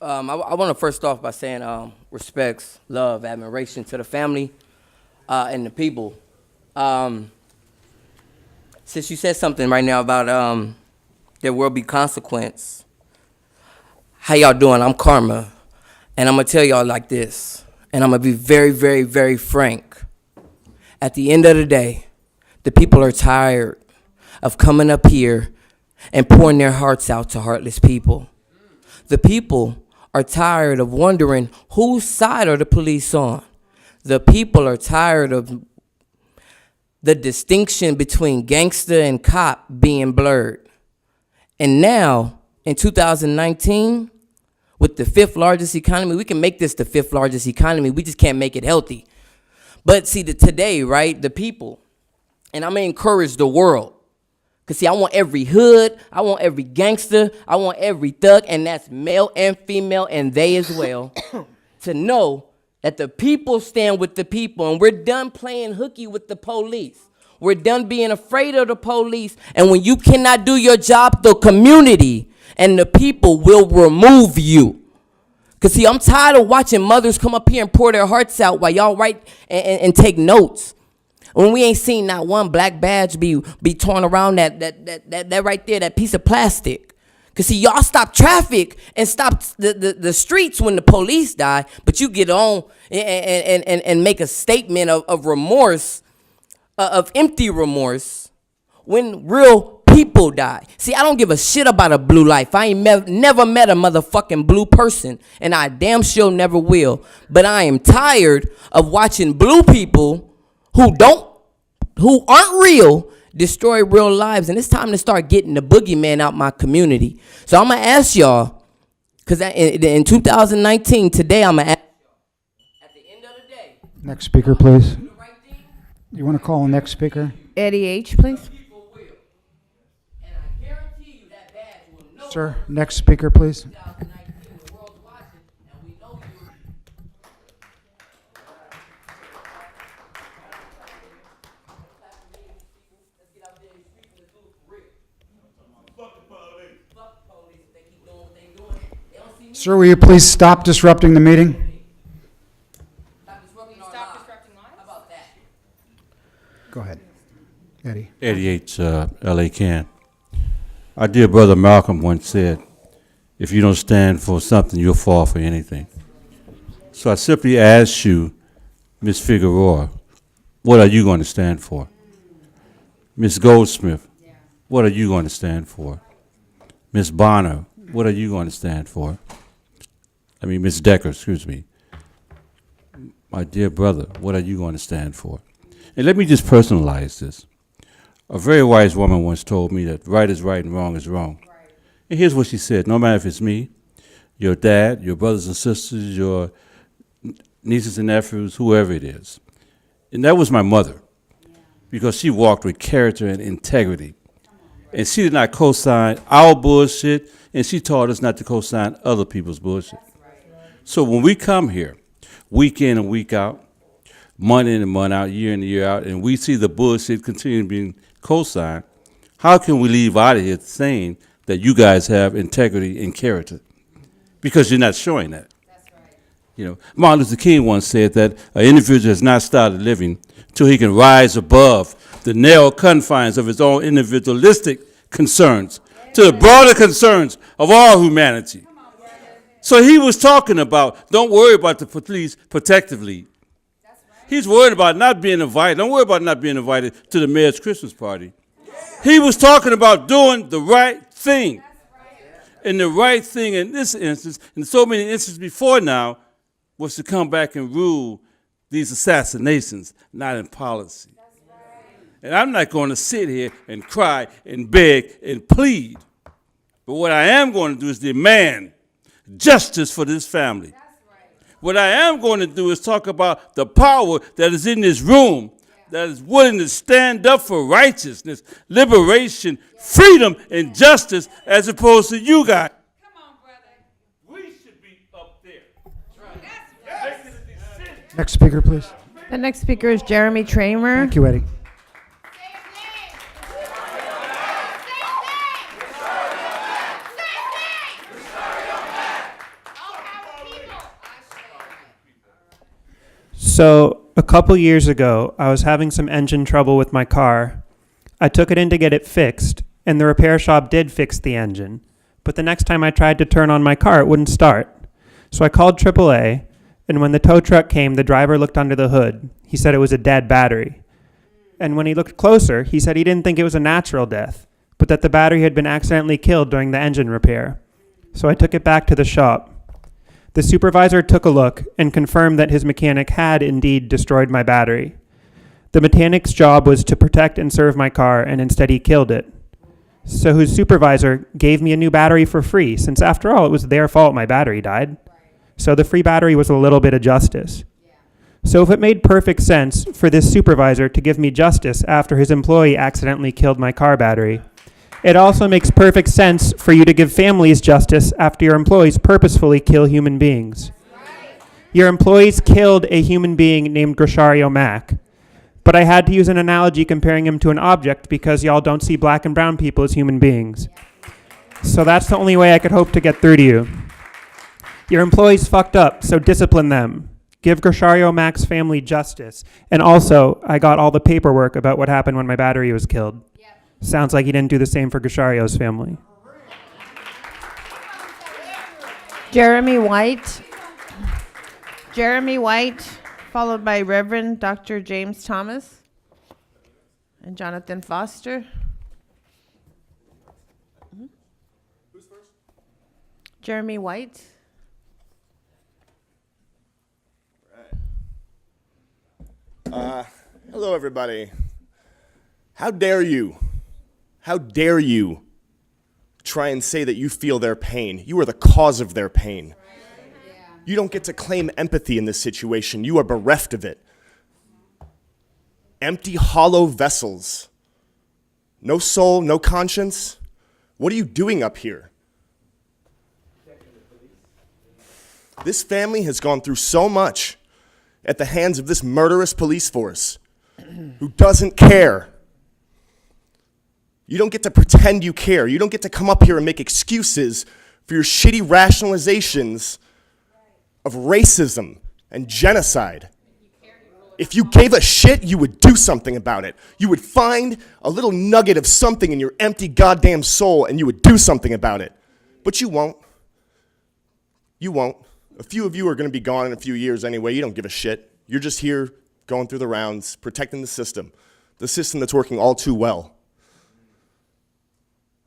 I want to first off by saying respects, love, admiration to the family and the people. Since you said something right now about there will be consequence, how y'all doing? I'm Karma, and I'm going to tell y'all like this, and I'm going to be very, very, very frank. At the end of the day, the people are tired of coming up here and pouring their hearts out to heartless people. The people are tired of wondering whose side are the police on. The people are tired of the distinction between gangster and cop being blurred. And now, in 2019, with the 5th largest economy, we can make this the 5th largest economy. We just can't make it healthy. But see, today, right, the people, and I'm going to encourage the world. Because, see, I want every hood, I want every gangster, I want every thug, and that's male and female, and they as well, to know that the people stand with the people, and we're done playing hooky with the police. We're done being afraid of the police, and when you cannot do your job, the community and the people will remove you. Because, see, I'm tired of watching mothers come up here and pour their hearts out while y'all write and take notes. When we ain't seen not one black badge be torn around that right there, that piece of plastic. Because, see, y'all stop traffic and stop the streets when the police die, but you get on and make a statement of remorse, of empty remorse, when real people die. See, I don't give a shit about a blue life. I ain't never met a motherfucking blue person, and I damn sure never will. But I am tired of watching blue people who aren't real, destroy real lives. And it's time to start getting the boogeyman out my community. So I'm going to ask y'all, because in 2019, today I'm going to ask y'all, at the end of the day. Next speaker, please. You want to call the next speaker? Eddie H., please. Sir, next speaker, please. Sir, will you please stop disrupting the meeting? Go ahead, Eddie. 88 LA Can. Our dear brother Malcolm once said, if you don't stand for something, you'll fall for anything. So I simply ask you, Ms. Figueroa, what are you going to stand for? Ms. Goldsmith, what are you going to stand for? Ms. Bonner, what are you going to stand for? Ms. Decker, excuse me. My dear brother, what are you going to stand for? And let me just personalize this. A very wise woman once told me that right is right and wrong is wrong. Right. And here's what she said: no matter if it's me, your dad, your brothers and sisters, your nieces and nephews, whoever it is. And that was my mother, because she walked with character and integrity. And she did not co-sign our bullshit, and she taught us not to co-sign other people's bullshit. So when we come here, week in and week out, month in and month out, year in and year out, and we see the bullshit continuing being co-signed, how can we leave out of here saying that you guys have integrity and character? Because you're not showing that. That's right. Martin Luther King once said that an individual has not started living till he can rise above the narrow confines of his own individualistic concerns to the broader concerns of all humanity. So he was talking about, don't worry about the police protectively. He's worried about not being invited. Don't worry about not being invited to the mayor's Christmas party. He was talking about doing the right thing. And the right thing in this instance, and so many instances before now, was to come back and rule these assassinations, not in policy. And I'm not going to sit here and cry and beg and plead. But what I am going to do is demand justice for this family. What I am going to do is talk about the power that is in this room, that is willing to stand up for righteousness, liberation, freedom, and justice, as opposed to you guys. We should be up there. Next speaker, please. The next speaker is Jeremy Tramer. Thank you, Eddie. So, a couple years ago, I was having some engine trouble with my car. I took it in to get it fixed, and the repair shop did fix the engine. But the next time I tried to turn on my car, it wouldn't start. So I called AAA, and when the tow truck came, the driver looked under the hood. He said it was a dead battery. And when he looked closer, he said he didn't think it was a natural death, but that the battery had been accidentally killed during the engine repair. So I took it back to the shop. The supervisor took a look and confirmed that his mechanic had indeed destroyed my battery. The mechanic's job was to protect and serve my car, and instead he killed it. So his supervisor gave me a new battery for free, since after all, it was their fault my battery died. So the free battery was a little bit of justice. So if it made perfect sense for this supervisor to give me justice after his employee accidentally killed my car battery, it also makes perfect sense for you to give families justice after your employees purposefully kill human beings. Your employees killed a human being named Grishario Mack. But I had to use an analogy comparing him to an object because y'all don't see black and brown people as human beings. So that's the only way I could hope to get through to you. Your employees fucked up, so discipline them. Give Grishario Mack's family justice. And also, I got all the paperwork about what happened when my battery was killed. Sounds like he didn't do the same for Grishario's family. Jeremy White. Jeremy White, followed by Reverend Dr. James Thomas and Jonathan Foster. Who's first? Jeremy White. Hello, everybody. How dare you? How dare you try and say that you feel their pain? You are the cause of their pain. You don't get to claim empathy in this situation. You are bereft of it. Empty, hollow vessels. No soul, no conscience. What are you doing up here? This family has gone through so much at the hands of this murderous police force who doesn't care. You don't get to pretend you care. You don't get to come up here and make excuses for your shitty rationalizations of racism and genocide. If you gave a shit, you would do something about it. You would find a little nugget of something in your empty goddamn soul and you would do something about it. But you won't. You won't. A few of you are going to be gone in a few years anyway. You don't give a shit. You're just here going through the rounds, protecting the system that's working all too well.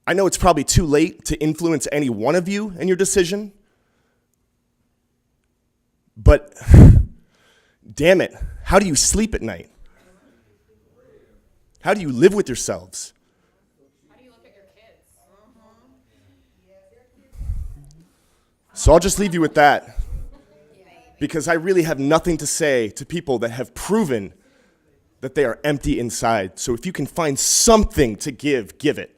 I know it's probably too late to influence any one of you in your decision, but damn it, how do you sleep at night? How do you live with yourselves? How do you look at your kids? So I'll just leave you with that, because I really have nothing to say to people that have proven that they are empty inside. So if you can find something to give, give it.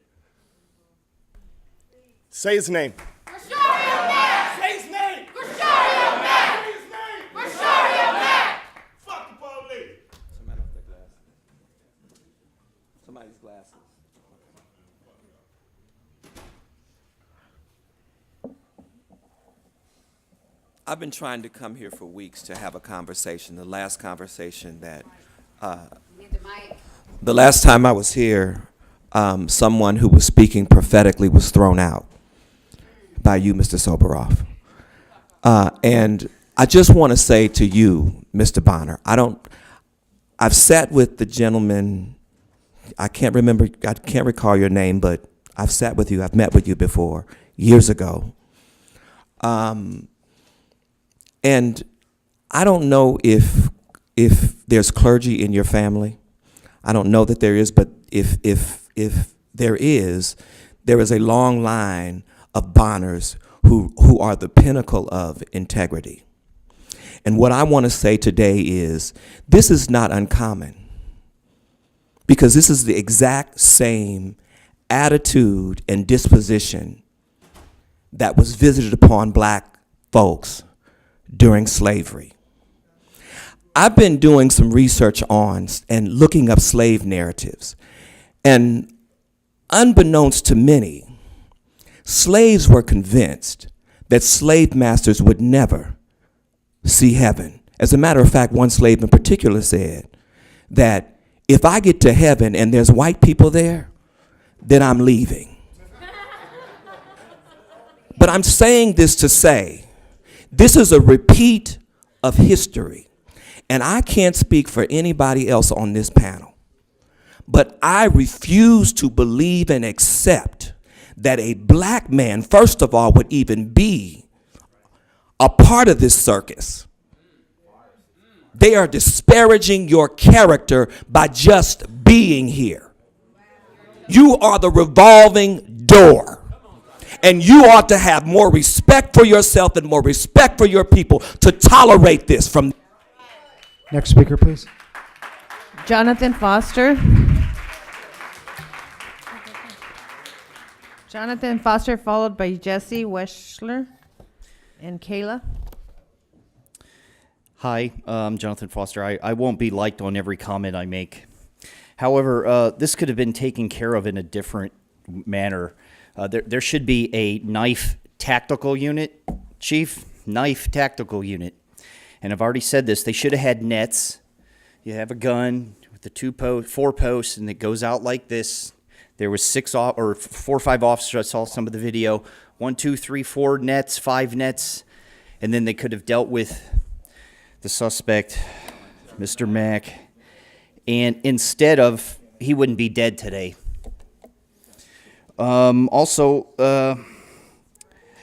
Say his name. Grishario Mack! Say his name! Grishario Mack! Say his name! Grishario Mack! Fuck the police! Somebody's glasses. I've been trying to come here for weeks to have a conversation. The last conversation that, the last time I was here, someone who was speaking prophetically was thrown out by you, Mr. Soboroff. And I just want to say to you, Mr. Bonner, I've sat with the gentleman, I can't recall your name, but I've sat with you, I've met with you before, years ago. And I don't know if there's clergy in your family. I don't know that there is, but if there is a long line of Bonners who are the pinnacle of integrity. And what I want to say today is, this is not uncommon, because this is the exact same attitude and disposition that was visited upon black folks during slavery. I've been doing some research on and looking up slave narratives, and unbeknownst to many, slaves were convinced that slave masters would never see heaven. As a matter of fact, one slave in particular said that if I get to heaven and there's white people there, then I'm leaving. But I'm saying this to say, this is a repeat of history. And I can't speak for anybody else on this panel, but I refuse to believe and accept that a black man, first of all, would even be a part of this circus. They are disparaging your character by just being here. You are the revolving door. And you ought to have more respect for yourself and more respect for your people to tolerate this from. Next speaker, please. Jonathan Foster. Jonathan Foster, followed by Jesse Weschler and Kayla. Hi, I'm Jonathan Foster. I won't be liked on every comment I make. However, this could have been taken care of in a different manner. There should be a knife tactical unit, Chief, knife tactical unit. And I've already said this, they should have had nets. You have a gun with the 4 posts, and it goes out like this. There was 4 or 5 officers. I saw some of the video. 1, 2, 3, 4 nets, 5 nets, and then they could have dealt with the suspect, Mr. Mack. And instead of, he wouldn't be dead today. Also,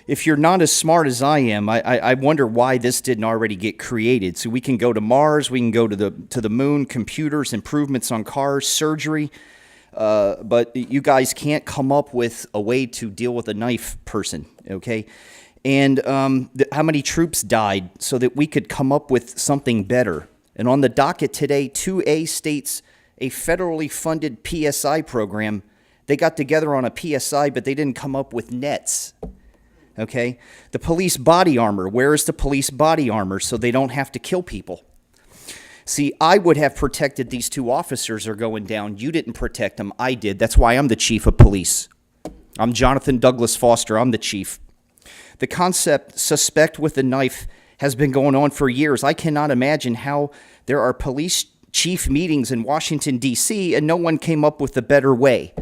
if you're not as smart as I am, I wonder why this didn't already get created. So we can go to Mars, we can go to the moon, computers, improvements on cars, surgery. But you guys can't come up with a way to deal with a knife person, okay? And how many troops died so that we could come up with something better. And on the docket today, 2A states a federally funded PSI program. They got together on a PSI, but they didn't come up with nets, okay? The police body armor, where is the police body armor so they don't have to kill people? See, I would have protected these 2 officers are going down. You didn't protect them. I did. That's why I'm the chief of police. I'm Jonathan Douglas Foster. I'm the chief. The concept, suspect with a knife, has been going on for years. I cannot imagine how there are police chief meetings in Washington, D.C., and no one came up with a better way.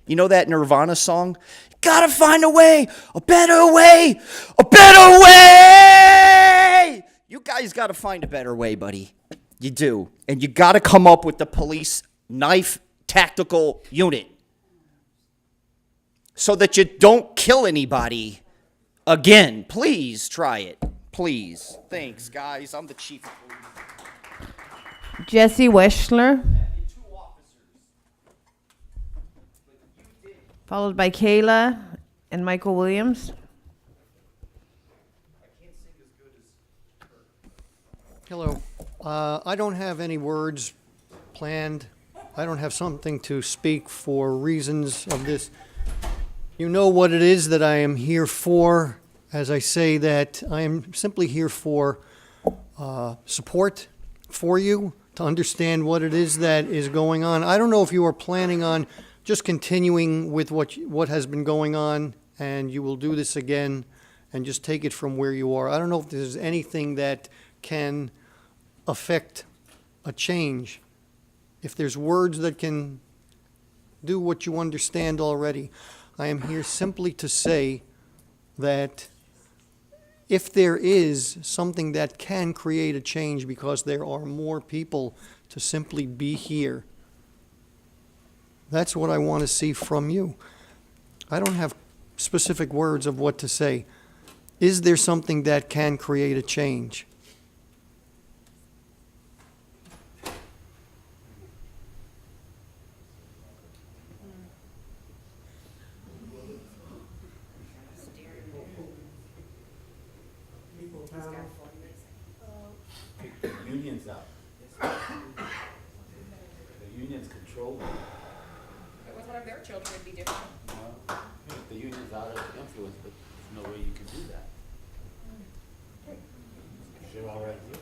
You know that Nirvana song? Gotta find a way, a better way, a better way! You guys gotta find a better way, buddy. You do. And you gotta come up with the police knife tactical unit so that you don't kill anybody again. Please try it. Please. Thanks, guys. I'm the chief of police. Jesse Weschler, followed by Kayla and Michael Williams. Hello. I don't have any words planned. I don't have something to speak for reasons of this. You know what it is that I am here for. As I say that I am simply here for support for you, to understand what it is that is going on. I don't know if you are planning on just continuing with what has been going on, and you will do this again and just take it from where you are. I don't know if there's anything that can affect a change. If there's words that can do what you understand already. I am here simply to say that if there is something that can create a change because there are more people to simply be here, that's what I want to see from you. I don't have specific words of what to say. Is there something that can create a change? union's out. The union's controlling. If it was one of their children, it'd be different. If the union's out of influence, but there's no way you can do that. You're already here.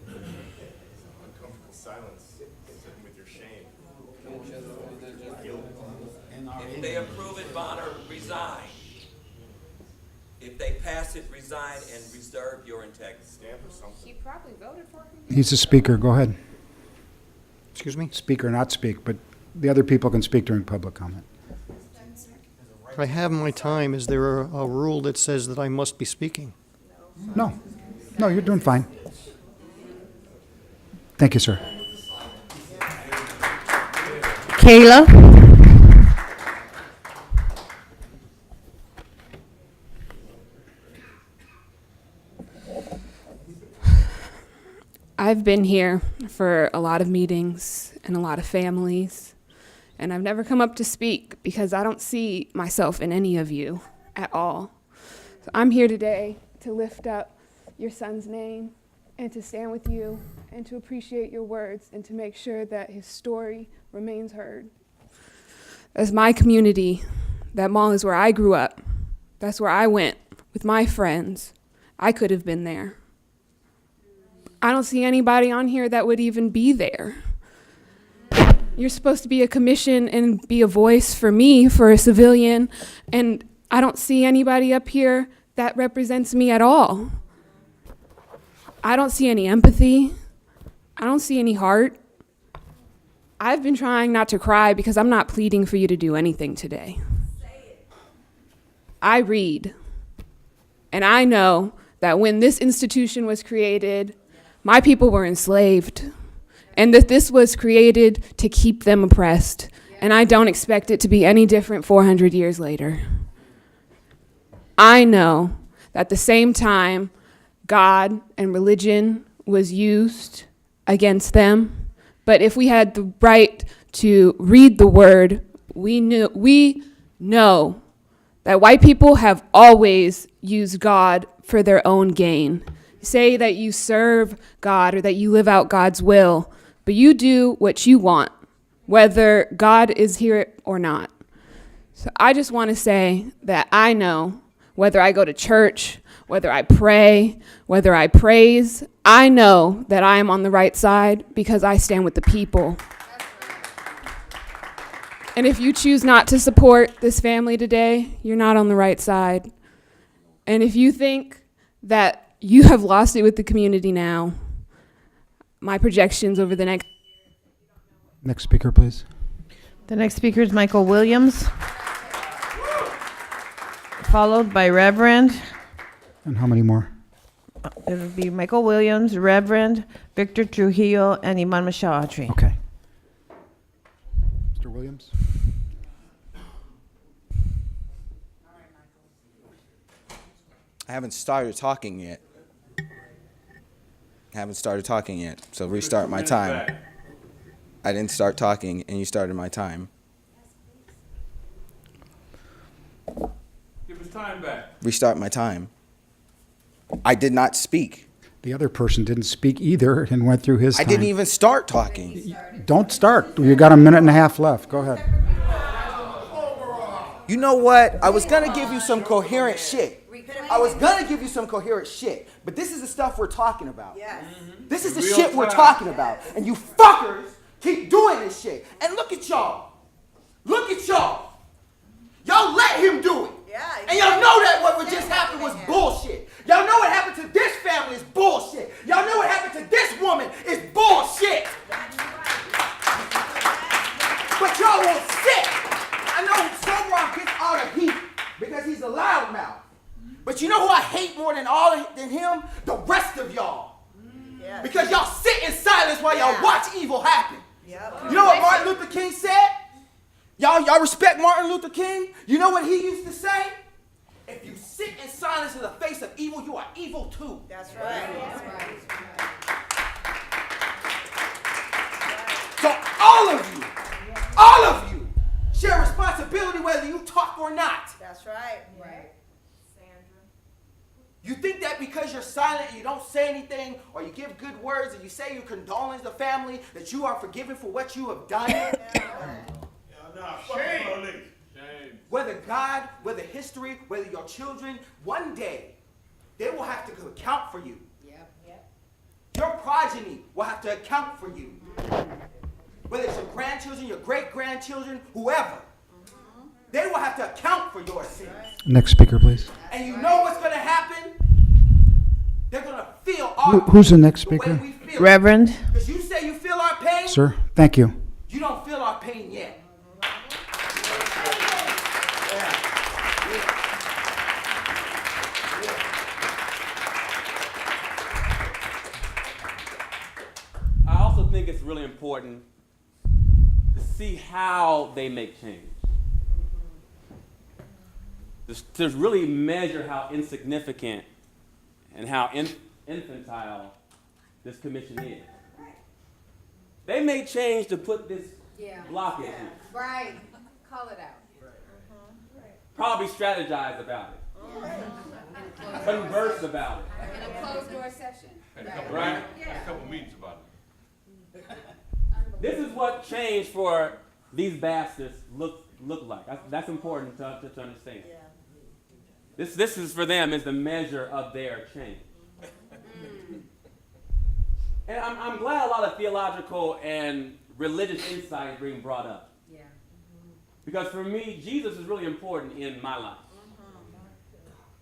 Uncomfortable silence, sitting with your shame. If they approve it, Bonner, resign. If they pass it, resign and reserve your integrity. Stand for something. He probably voted for him. He's a speaker. Go ahead. Excuse me? Speak or not speak, but the other people can speak during public comment. I have my time. Is there a rule that says that I must be speaking? No. No, you're doing fine. Thank you, sir. Kayla? I've been here for a lot of meetings and a lot of families, and I've never come up to speak because I don't see myself in any of you at all. So I'm here today to lift up your son's name and to stand with you and to appreciate your words and to make sure that his story remains heard. As my community, that mall is where I grew up. That's where I went with my friends. I could have been there. I don't see anybody on here that would even be there. You're supposed to be a commission and be a voice for me, for a civilian, and I don't see anybody up here that represents me at all. I don't see any empathy. I don't see any heart. I've been trying not to cry because I'm not pleading for you to do anything today. I read, and I know that when this institution was created, my people were enslaved, and that this was created to keep them oppressed, and I don't expect it to be any different 400 years later. I know that at the same time God and religion was used against them, but if we had the right to read the word, we know that white people have always used God for their own gain. Say that you serve God or that you live out God's will, but you do what you want, whether God is here or not. So I just want to say that I know whether I go to church, whether I pray, whether I praise, I know that I am on the right side because I stand with the people. And if you choose not to support this family today, you're not on the right side. And if you think that you have lost it with the community now, my projections over the next... Next speaker, please. The next speaker is Michael Williams, followed by Reverend. And how many more? It'll be Michael Williams, Reverend Victor Trujillo, and Iman Michelle Autry. Okay. Mr. Williams? I haven't started talking yet. So restart my time. I didn't start talking, and you started my time. Give us time back. Restart my time. I did not speak. The other person didn't speak either and went through his time. I didn't even start talking. Don't start. You got a minute and a half left. Go ahead. You know what? I was going to give you some coherent shit. But this is the stuff we're talking about. Yes. This is the shit we're talking about. And you fuckers keep doing this shit. And look at y'all. Y'all let him do it. Yeah, and y'all know that what just happened was bullshit. Y'all know what happened to this family is bullshit. Y'all know what happened to this woman is bullshit. But y'all won't sit. I know Sobron gets all the heat because he's a loudmouth. But you know who I hate more than him? The rest of y'all. Yeah. Because y'all sit in silence while y'all watch evil happen. Yep. You know what Martin Luther King said? Y'all respect Martin Luther King? You know what he used to say? If you sit in silence in the face of evil, you are evil too. That's right. So all of you, share responsibility whether you talk or not. That's right. You think that because you're silent and you don't say anything, or you give good words and you say your condolence to the family, that you are forgiven for what you have done? Shame. Whether God, whether history, whether your children, one day, they will have to account for you. Your progeny will have to account for you. Whether it's your grandchildren, your great-grandchildren, whoever. They will have to account for your sins. Next speaker, please. And you know what's going to happen? They're going to feel our Who's the next way speaker? we feel. Reverend. Because you say you feel our pain. Sir, thank you. You don't feel our pain yet. I also think it's really important to see how they make change. To really measure how insignificant and how infantile this commission is. They made change to put this blockage in. Right. Call it out. Probably strategize about it. Converse about it. In a closed door session. Right? Yeah. A couple meetings about it. This is what change for these bastards look like. That's important to understand. This is for them is the measure of their change. And I'm glad a lot of theological and religious insight is being brought up. Because for me, Jesus is really important in my life.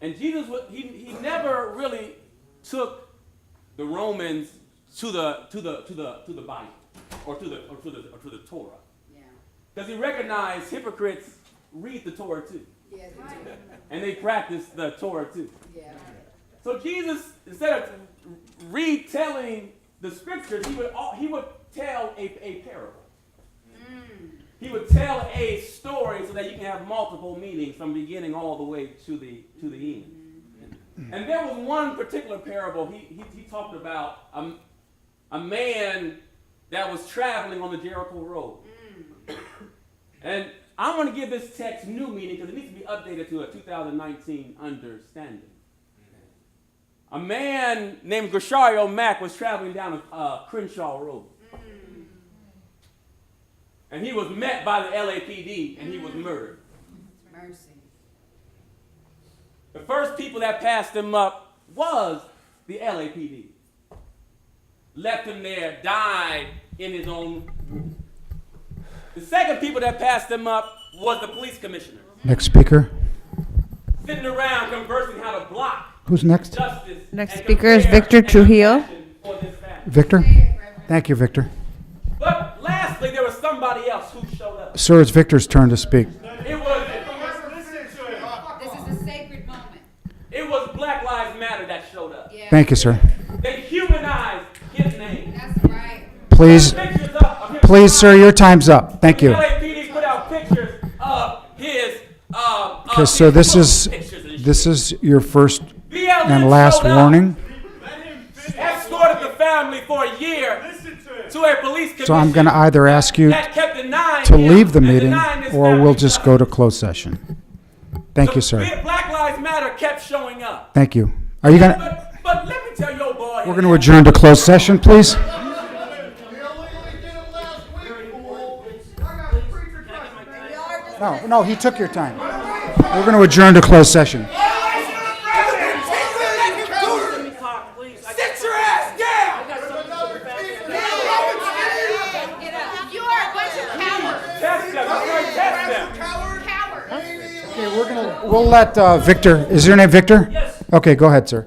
And Jesus, he never really took the Romans to the Bible or to the Torah. Because he recognized hypocrites read the Torah too. And they practice the Torah too. So Jesus, instead of retelling the scriptures, he would tell a parable. He would tell a story so that you can have multiple meanings from beginning all the way to the end. And there was one particular parable he talked about a man that was traveling on the Jericho Road. And I want to give this text new meaning because it needs to be updated to a 2019 understanding. A man named Grishario Mack was traveling down Crenshaw Road. And he was met by the LAPD and he was murdered. Mercy. The first people that passed him up was the LAPD. Left him there, died in his own. The second people that passed him up was the police commissioner. Next speaker. Sitting around conversing how to block Who's next? justice. Next and speaker is compare Victor and Trujillo. compassion for this family. Victor? Thank you, Victor. But lastly, there was somebody else who showed up. Sir, it's Victor's turn to speak. It was This is a sacred moment. It was Black Lives Matter that showed up. Thank you, sir. They humanized his name. That's right. Please, Pictures up of him please, sir, your time's up. Thank you. LAPD put out pictures of his. Okay, so this is your first and last warning. Escorted the family for a year to a police commission. So I'm going to either ask you that kept denying to him leave the and meeting, denying his or we'll family just go to closed session. Thank you, sir. Black Lives Matter kept showing up. Thank you. Are you going to? But let me tell your boy. We're going to adjourn to closed session, please. No, he took your time. We're going to adjourn to closed session. Sit your ass down! You are a bunch of cowards. Test them. Test them. Okay, we'll let Victor. Is your name Victor? Yes. Okay, go ahead, sir.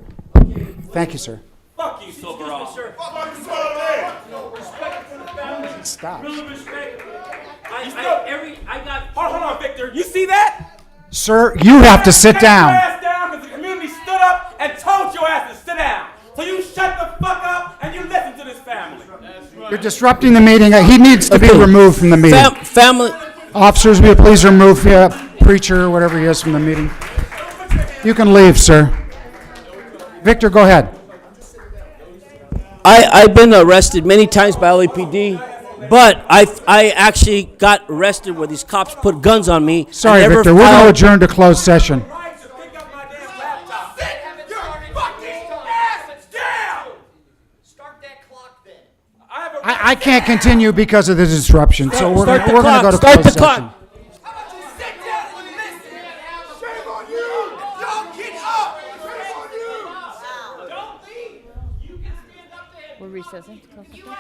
Thank you, sir. Fuck you, Soberall. Stop. Really respect. Hold on, Victor. You see that? Sir, you have to sit Your down. ass down because the community stood up and told your ass to sit down. So you shut the fuck up and you listen to this family. You're disrupting the meeting. He needs to be removed from the meeting. Family. Officers, will you please remove preacher or whatever he is from the meeting? You can leave, sir. Victor, go ahead. I've been arrested many times by LAPD, but I actually got arrested where these cops put guns on me. Sorry, Victor. We're going to adjourn to closed session. I can't continue because of the disruption, so we're Start the going to clock. go to Start closed the clock. session. Shame on you! Y'all get up! Shame on you! Don't leave. You can stand up there. We're recessing. to closed You session. are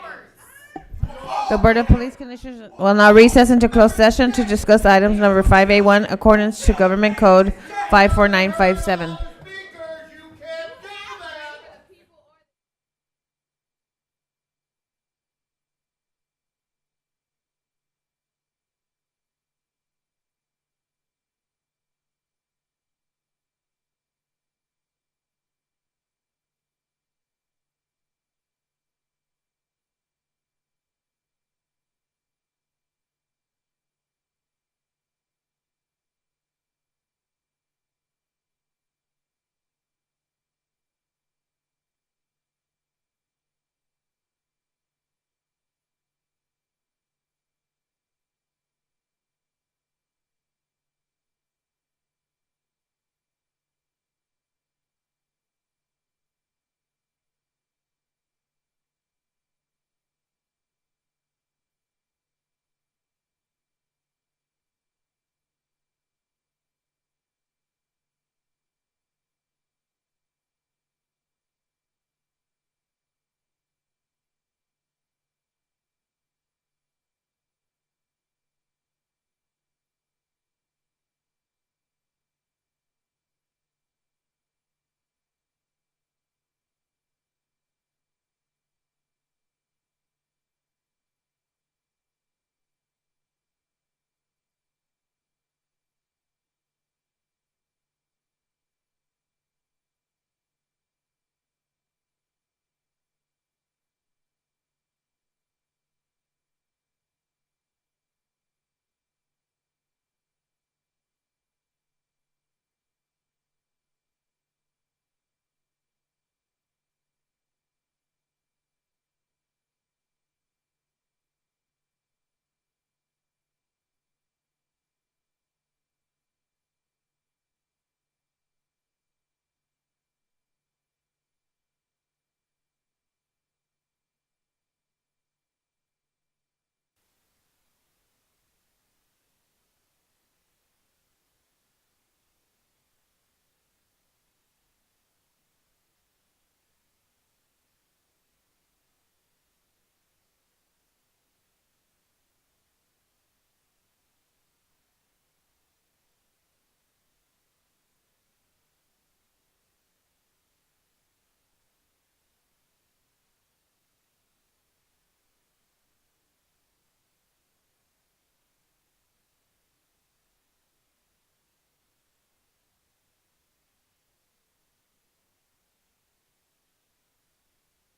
cowards. The Board of Police Commissioners will now recess into closed session to discuss items number 5A1, accordance to Government Code 54957.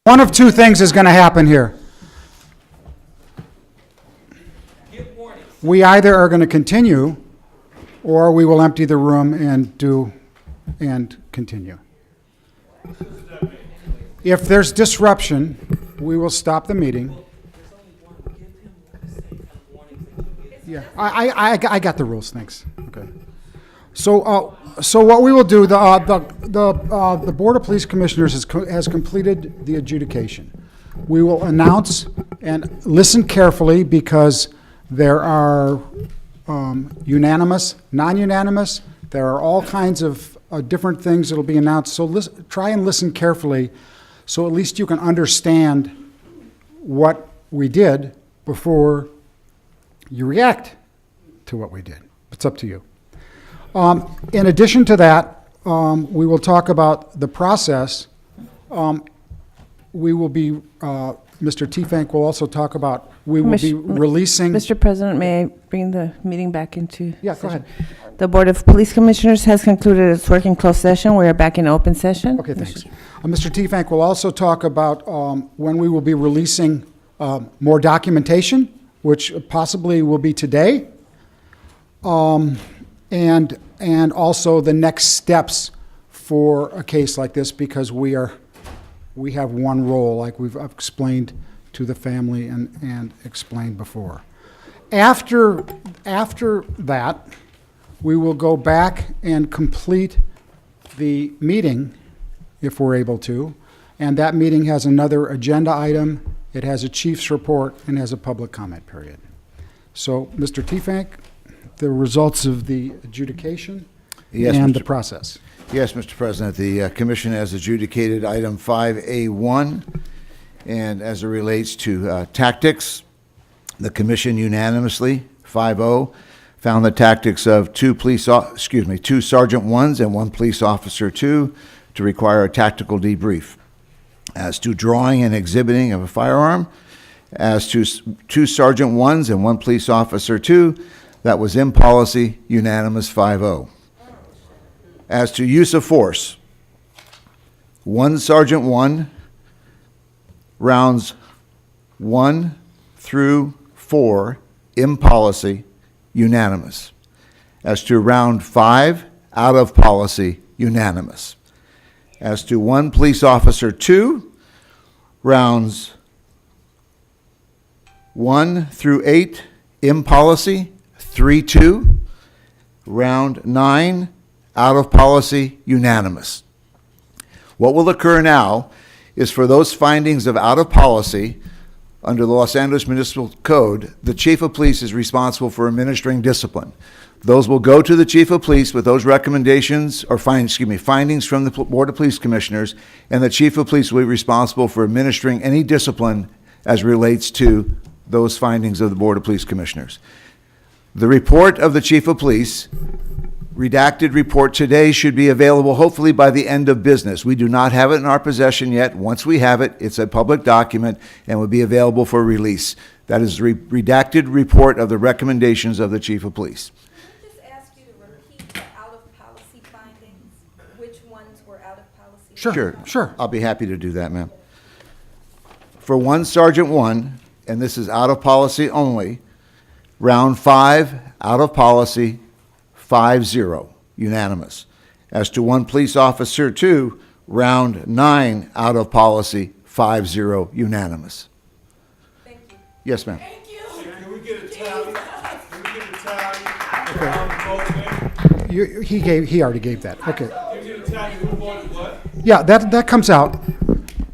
One of two things is going to happen here. We either are going to continue, or we will empty the room and continue. If there's disruption, we will stop the meeting. Yeah, I got the rules, thanks. Okay. So what we will do, the Board of Police Commissioners has completed the adjudication. We will announce and listen carefully because there are unanimous, non-unanimous, there are all kinds of different things that will be announced. So try and listen carefully so at least you can understand what we did before you react to what we did. It's up to you. In addition to that, we will talk about the process. We will be, Mr. Teefank will also talk about, we will be releasing. Mr. President, may I bring the meeting back into Yeah, go ahead. The Board of Police Commissioners has concluded its work in closed session. We are back in open session. Okay, thanks. Mr. Teefank will also talk about when we will be releasing more documentation, which possibly will be today, and also the next steps for a case like this, because we have one role, like I've explained to the family and explained before. After that, we will go back and complete the meeting, if we're able to, and that meeting has another agenda item it has a chief's report, and has a public comment period. So, Mr. Teefank, the results of the adjudication Yes, and Mr. the process. Yes, Mr. President, the commission has adjudicated item 5A1, and as it relates to tactics, the commission unanimously, 5-0, found the tactics of two Sergeant 1s and 1 Police Officer 2 to require a tactical debrief. As to drawing and exhibiting of a firearm, as to 2 Sergeant 1s and 1 Police Officer 2, that was in policy, unanimous 5-0. As to use of force, 1 Sergeant 1, rounds 1 through 4, in policy, unanimous. As to round 5, out of policy, unanimous. As to 1 Police Officer 2, rounds 1 through 8, in policy, 3-2. Round 9, out of policy, unanimous. What will occur now is for those findings of out of policy, under the Los Angeles Municipal Code, the Chief of Police is responsible for administering discipline. Those will go to the Chief of Police with those recommendations, or findings from the Board of Police Commissioners, and the Chief of Police will be responsible for administering any discipline as relates to those findings of the Board of Police Commissioners. The report of the Chief of Police, redacted report today, should be available hopefully by the end of business. We do not have it in our possession yet. Once we have it, it's a public document and will be available for release. That is the redacted report of the recommendations of the Chief of Police. Sure. I'll be happy to do that, ma'am. For 1 Sergeant 1, and this is out of policy only, round 5, out of policy, 5-0, unanimous. As to 1 Police Officer 2, round 9, out of policy, 5-0, unanimous. Thank you. Yes, ma'am. Can we get a tally? Can we get a tally? He already gave that. Okay. Can we get a tally? Who voted what? Yeah, that comes out.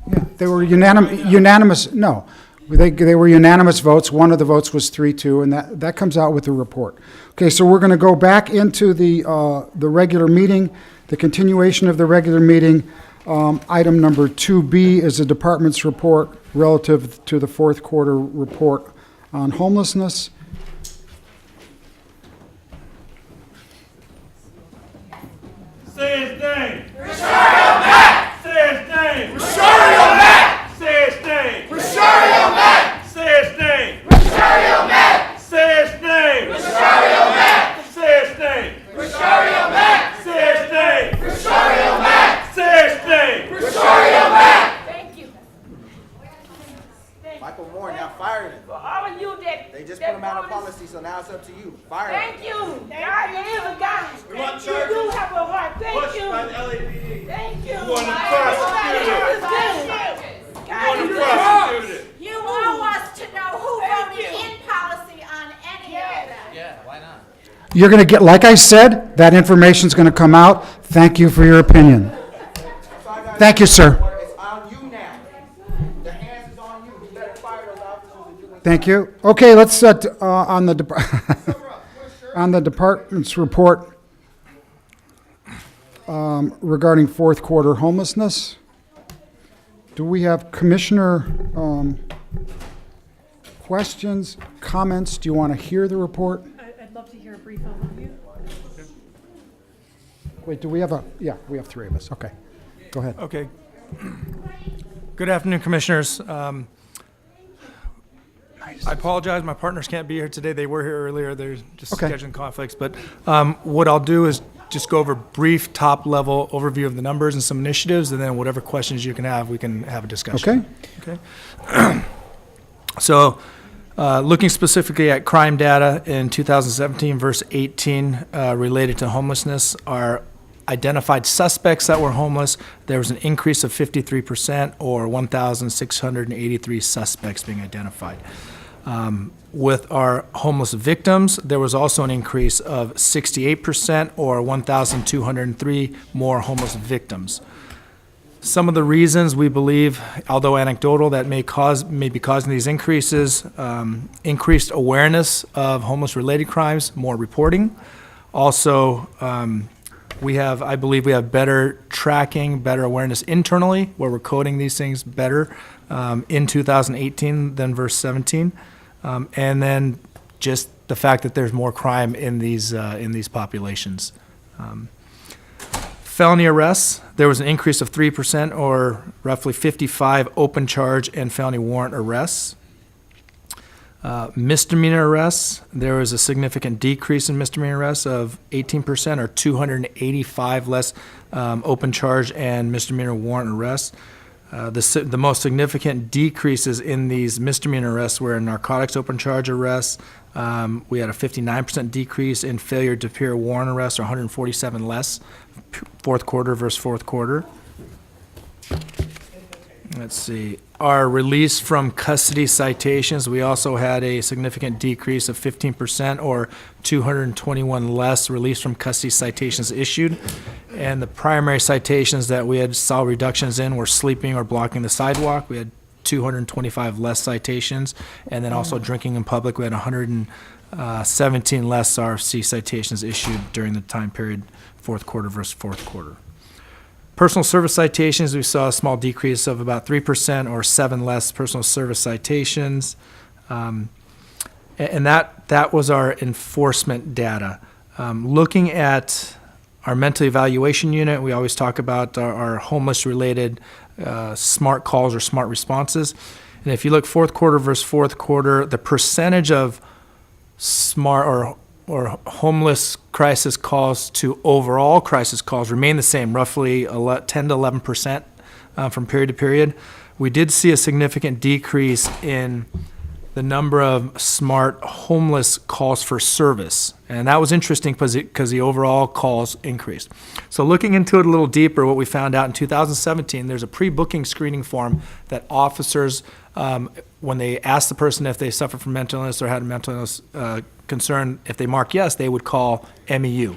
Yeah, they were unanimous. No, they were unanimous votes. One of the votes was 3-2, and that comes out with the report. Okay, so we're going to go back into the regular meeting, the continuation of the regular meeting. Item number 2B is the department's report relative to the fourth quarter report on homelessness. Say his name. Rosario Mack. Say his name. Rosario Mack. Say his name. Rosario Mack. Say his name. Rosario Mack. Say his name. Rosario Mack. Say his name. Rosario Mack. Say his name. Rosario Mack. Say his name. Rosario Mack. Thank you. Michael Moore now fired him. For all of you that They just put him out of policy, so now it's up to you. Fire him. Thank you. God is a God. We want You do charges have a heart. Thank pushed you. by the LAPD. Thank you. You want him God prosecuted. is good. You God want him is prosecuted. You want us to know who voted in policy on any of that. Yeah, why not? You're going to get, like I said, that information's going to come out. Thank you for your opinion. Thank you, sir. It's on you now. The hands is on you. You better fire those officers and do what Thank you. Okay, let's set on the on the department's report regarding fourth quarter homelessness. Do we have commissioner questions, comments? Do you want to hear the report? I'd love to hear a brief overview. Wait, do we have yeah, we have 3 of us. Okay, go ahead. Okay. Good afternoon, commissioners. I apologize, my partners can't be here today. They were here earlier. They're just Okay. scheduling conflicts. But what I'll do is just go over a brief top-level overview of the numbers and some initiatives, and then whatever questions you can have, we can have a discussion. Okay. So, looking specifically at crime data in 2017 versus 18 related to homelessness, our identified suspects that were homeless, there was an increase of 53%, or 1,683 suspects being identified. With our homeless victims, there was also an increase of 68%, or 1,203 more homeless victims. Some of the reasons we believe, although anecdotal, that may be causing these increases: increased awareness of homeless-related crimes, more reporting. Also, I believe we have better tracking, better awareness internally, where we're coding these things better in 2018 than verse 17, and then just the fact that there's more crime in these populations. Felony arrests, there was an increase of 3%, or roughly 55 open charge and felony warrant arrests. Misdemeanor arrests, there was a significant decrease in misdemeanor arrests of 18%, or 285 less open charge and misdemeanor warrant arrests. The most significant decreases in these misdemeanor arrests were in narcotics open charge arrests. We had a 59% decrease in failure to appear warrant arrests, or 147 less, fourth quarter versus fourth quarter. Let's see. Our release from custody citations, we also had a significant decrease of 15%, or 221 less release from custody citations issued. And the primary citations that we had saw reductions in were sleeping or blocking the sidewalk. We had 225 less citations. And then also drinking in public, we had 117 less RFC citations issued during the time period, fourth quarter versus fourth quarter. Personal service citations, we saw a small decrease of about 3%, or 7 less personal service citations. And that was our enforcement data. Looking at our mental evaluation unit, we always talk about our homeless-related SMART calls or SMART responses. And if you look fourth quarter versus fourth quarter, the percentage of SMART or homeless crisis calls to overall crisis calls remain the same, roughly 10 to 11% from period to period. We did see a significant decrease in the number of SMART homeless calls for service. And that was interesting because the overall calls increased. So looking into it a little deeper, what we found out in 2017, there's a pre-booking screening form that officers, when they ask the person if they suffer from mental illness or had a mental illness concern, if they mark yes, they would call MEU.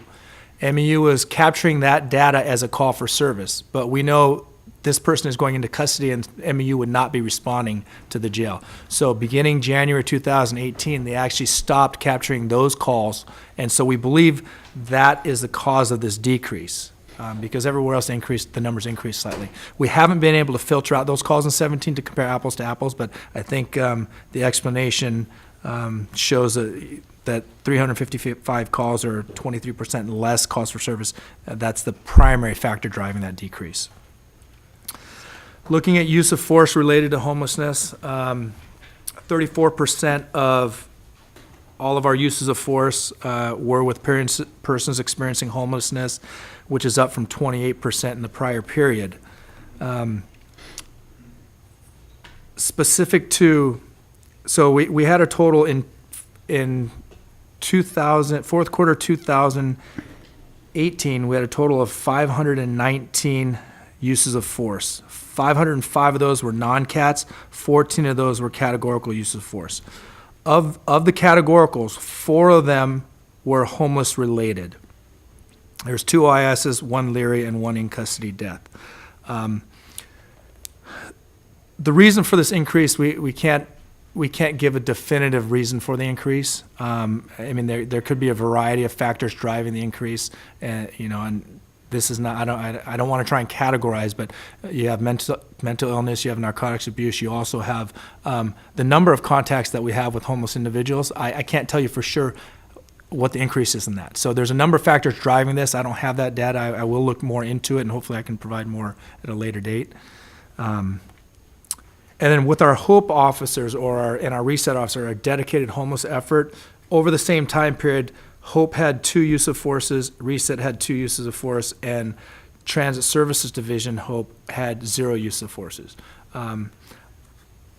MEU is capturing that data as a call for service, but we know this person is going into custody and MEU would not be responding to the jail. So beginning January 2018, they actually stopped capturing those calls, and so we believe that is the cause of this decrease. Because everywhere else the numbers increased slightly. We haven't been able to filter out those calls in 17 to compare apples to apples, but I think the explanation shows that 355 calls, or 23% less calls for service, that's the primary factor driving that decrease. Looking at use of force related to homelessness, 34% of all of our uses of force were with persons experiencing homelessness, which is up from 28% in the prior period. Specific to, so we had a total in 4th quarter 2018, we had a total of 519 uses of force. 505 of those were non-cats, 14 of those were categorical uses of force. Of the categoricals, 4 of them were homeless related. There's 2 ISs, 1 Leary, and 1 in custody death. The reason for this increase, we can't give a definitive reason for the increase. I mean, there could be a variety of factors driving the increase, and this is not. I don't want to try and categorize, but you have mental illness, you have narcotics abuse, you also have the number of contacts that we have with homeless individuals. I can't tell you for sure what the increase is in that. So there's a number of factors driving this. I don't have that data. I will look more into it, and hopefully I can provide more at a later date. And then with our HOPE officers and our reset officer, our dedicated homeless effort, over the same time period, HOPE had 2 use of forces, reset had 2 uses of force, and Transit Services Division, HOPE, had 0 use of forces.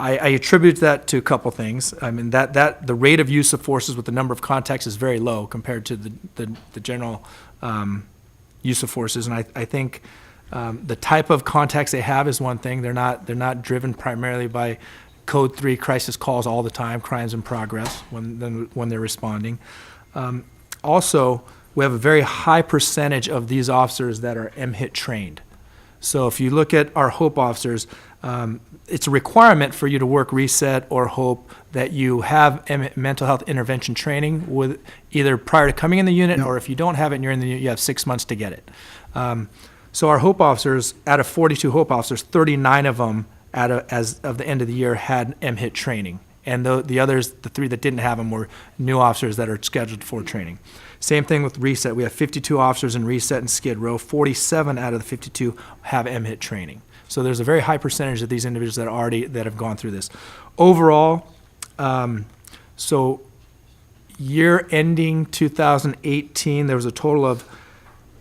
I attribute that to a couple things. I mean, that the rate of use of forces with the number of contacts is very low compared to the general use of forces, and I think the type of contacts they have is one thing. They're not driven primarily by Code 3 crisis calls all the time, crimes in progress when they're responding. Also, we have a very high percentage of these officers that are MHIT trained. So if you look at our HOPE officers, it's a requirement for you to work Reset or HOPE that you have mental health intervention training with either prior to coming in the unit, or if you don't have it and you're in the unit, you have 6 months to get it. So our HOPE officers, out of 42 HOPE officers, 39 of them as of the end of the year had MHIT training. And the others, the 3 that didn't have them, were new officers that are scheduled for training. Same thing with Reset. We have 52 officers in Reset and Skid Row. 47 out of the 52 have MHIT training. So there's a very high percentage of these individuals that have gone through this. Overall, so year ending 2018, there was a total of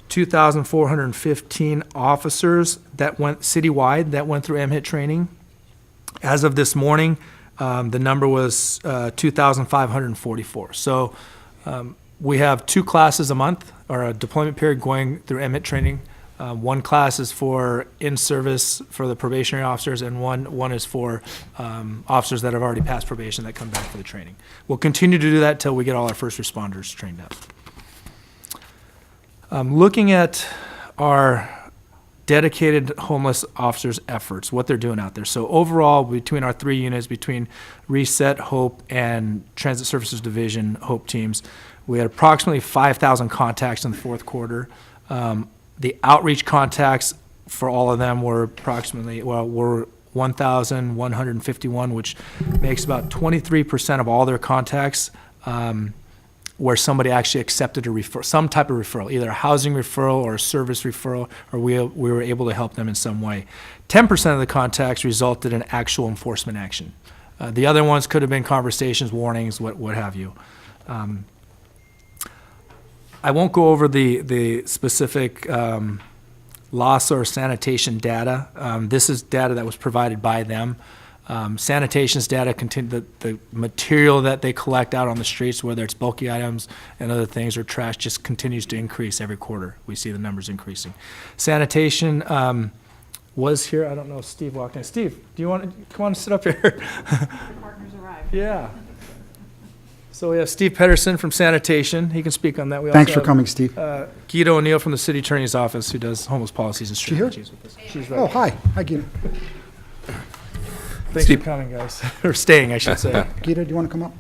2,415 officers that went citywide that went through MHIT training. As of this morning, the number was 2,544. So we have 2 classes a month, or a deployment period, going through MHIT training. 1 class is for in-service for the probationary officers, and one is for officers that have already passed probation that come back for the training. We'll continue to do that till we get all our first responders trained up. Looking at our dedicated homeless officers' efforts, what they're doing out there. So overall, between our 3 units, between Reset, HOPE, and Transit Services Division HOPE teams, we had approximately 5,000 contacts in the 4th quarter. The outreach contacts for all of them were approximately, were 1,151, which makes about 23% of all their contacts where somebody actually accepted a referral, some type of referral, either a housing referral or a service referral, or we were able to help them in some way. 10% of the contacts resulted in actual enforcement action. The other ones could have been conversations, warnings, what have you. I won't go over the specific loss or sanitation data. This is data that was provided by them. Sanitation's data, the material that they collect out on the streets, whether it's bulky items and other things or trash, just continues to increase every quarter. We see the numbers increasing. Sanitation was here. I don't know if Steve walked in. Steve, do you want to come on and sit up here? The partners arrived. Yeah. So we have Steve Pedersen from Sanitation. He can speak on that. We Thanks also for coming, Steve. Guido O'Neill from the City Attorney's Office, who does homeless policies and strategies with us. She's right. Oh, hi. Hi, Gita. Thanks for coming, guys. Or staying, I should say. Gita, do you want to come up?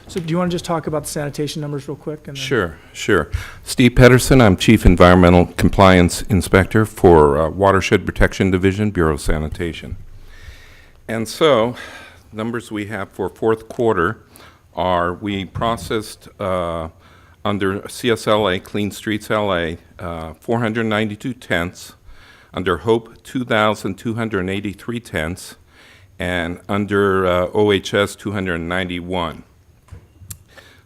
So do you want to just talk about the sanitation numbers real quick? And then Sure. Steve Pedersen, I'm Chief Environmental Compliance Inspector for Watershed Protection Division, Bureau of Sanitation. And so, numbers we have for 4th quarter are we processed under CSLA, Clean Streets LA, 492 tents, under HOPE, 2,283 tents, and under OHS, 291.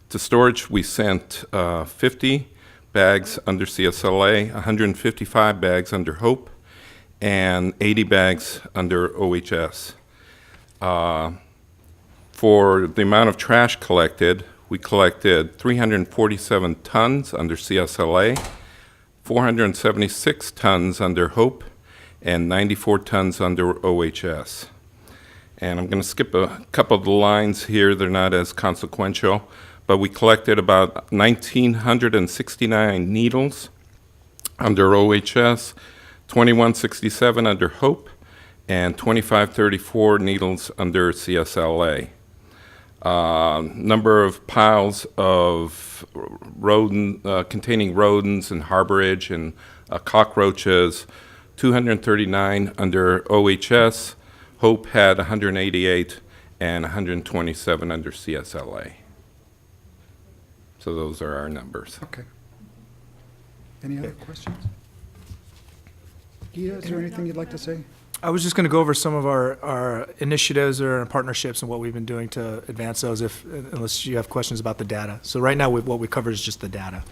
To storage, we sent 50 bags under CSLA, 155 bags under HOPE, and 80 bags under OHS. For the amount of trash collected, we collected 347 tons under CSLA, 476 tons under HOPE, and 94 tons under OHS. And I'm going to skip a couple of the lines here. They're not as consequential, but we collected about 1,969 needles under OHS, 2,167 under HOPE, and 2,534 needles under CSLA. Number of piles of containing rodents and harborage and cockroaches, 239 under OHS. HOPE had 188 and 127 under CSLA. So those are our numbers. Okay. Any other questions? Gita, is there anything you'd like to say? I was just going to go over some of our initiatives or partnerships and what we've been doing to advance those, unless you have questions about the data. So right now, what we cover is just the data.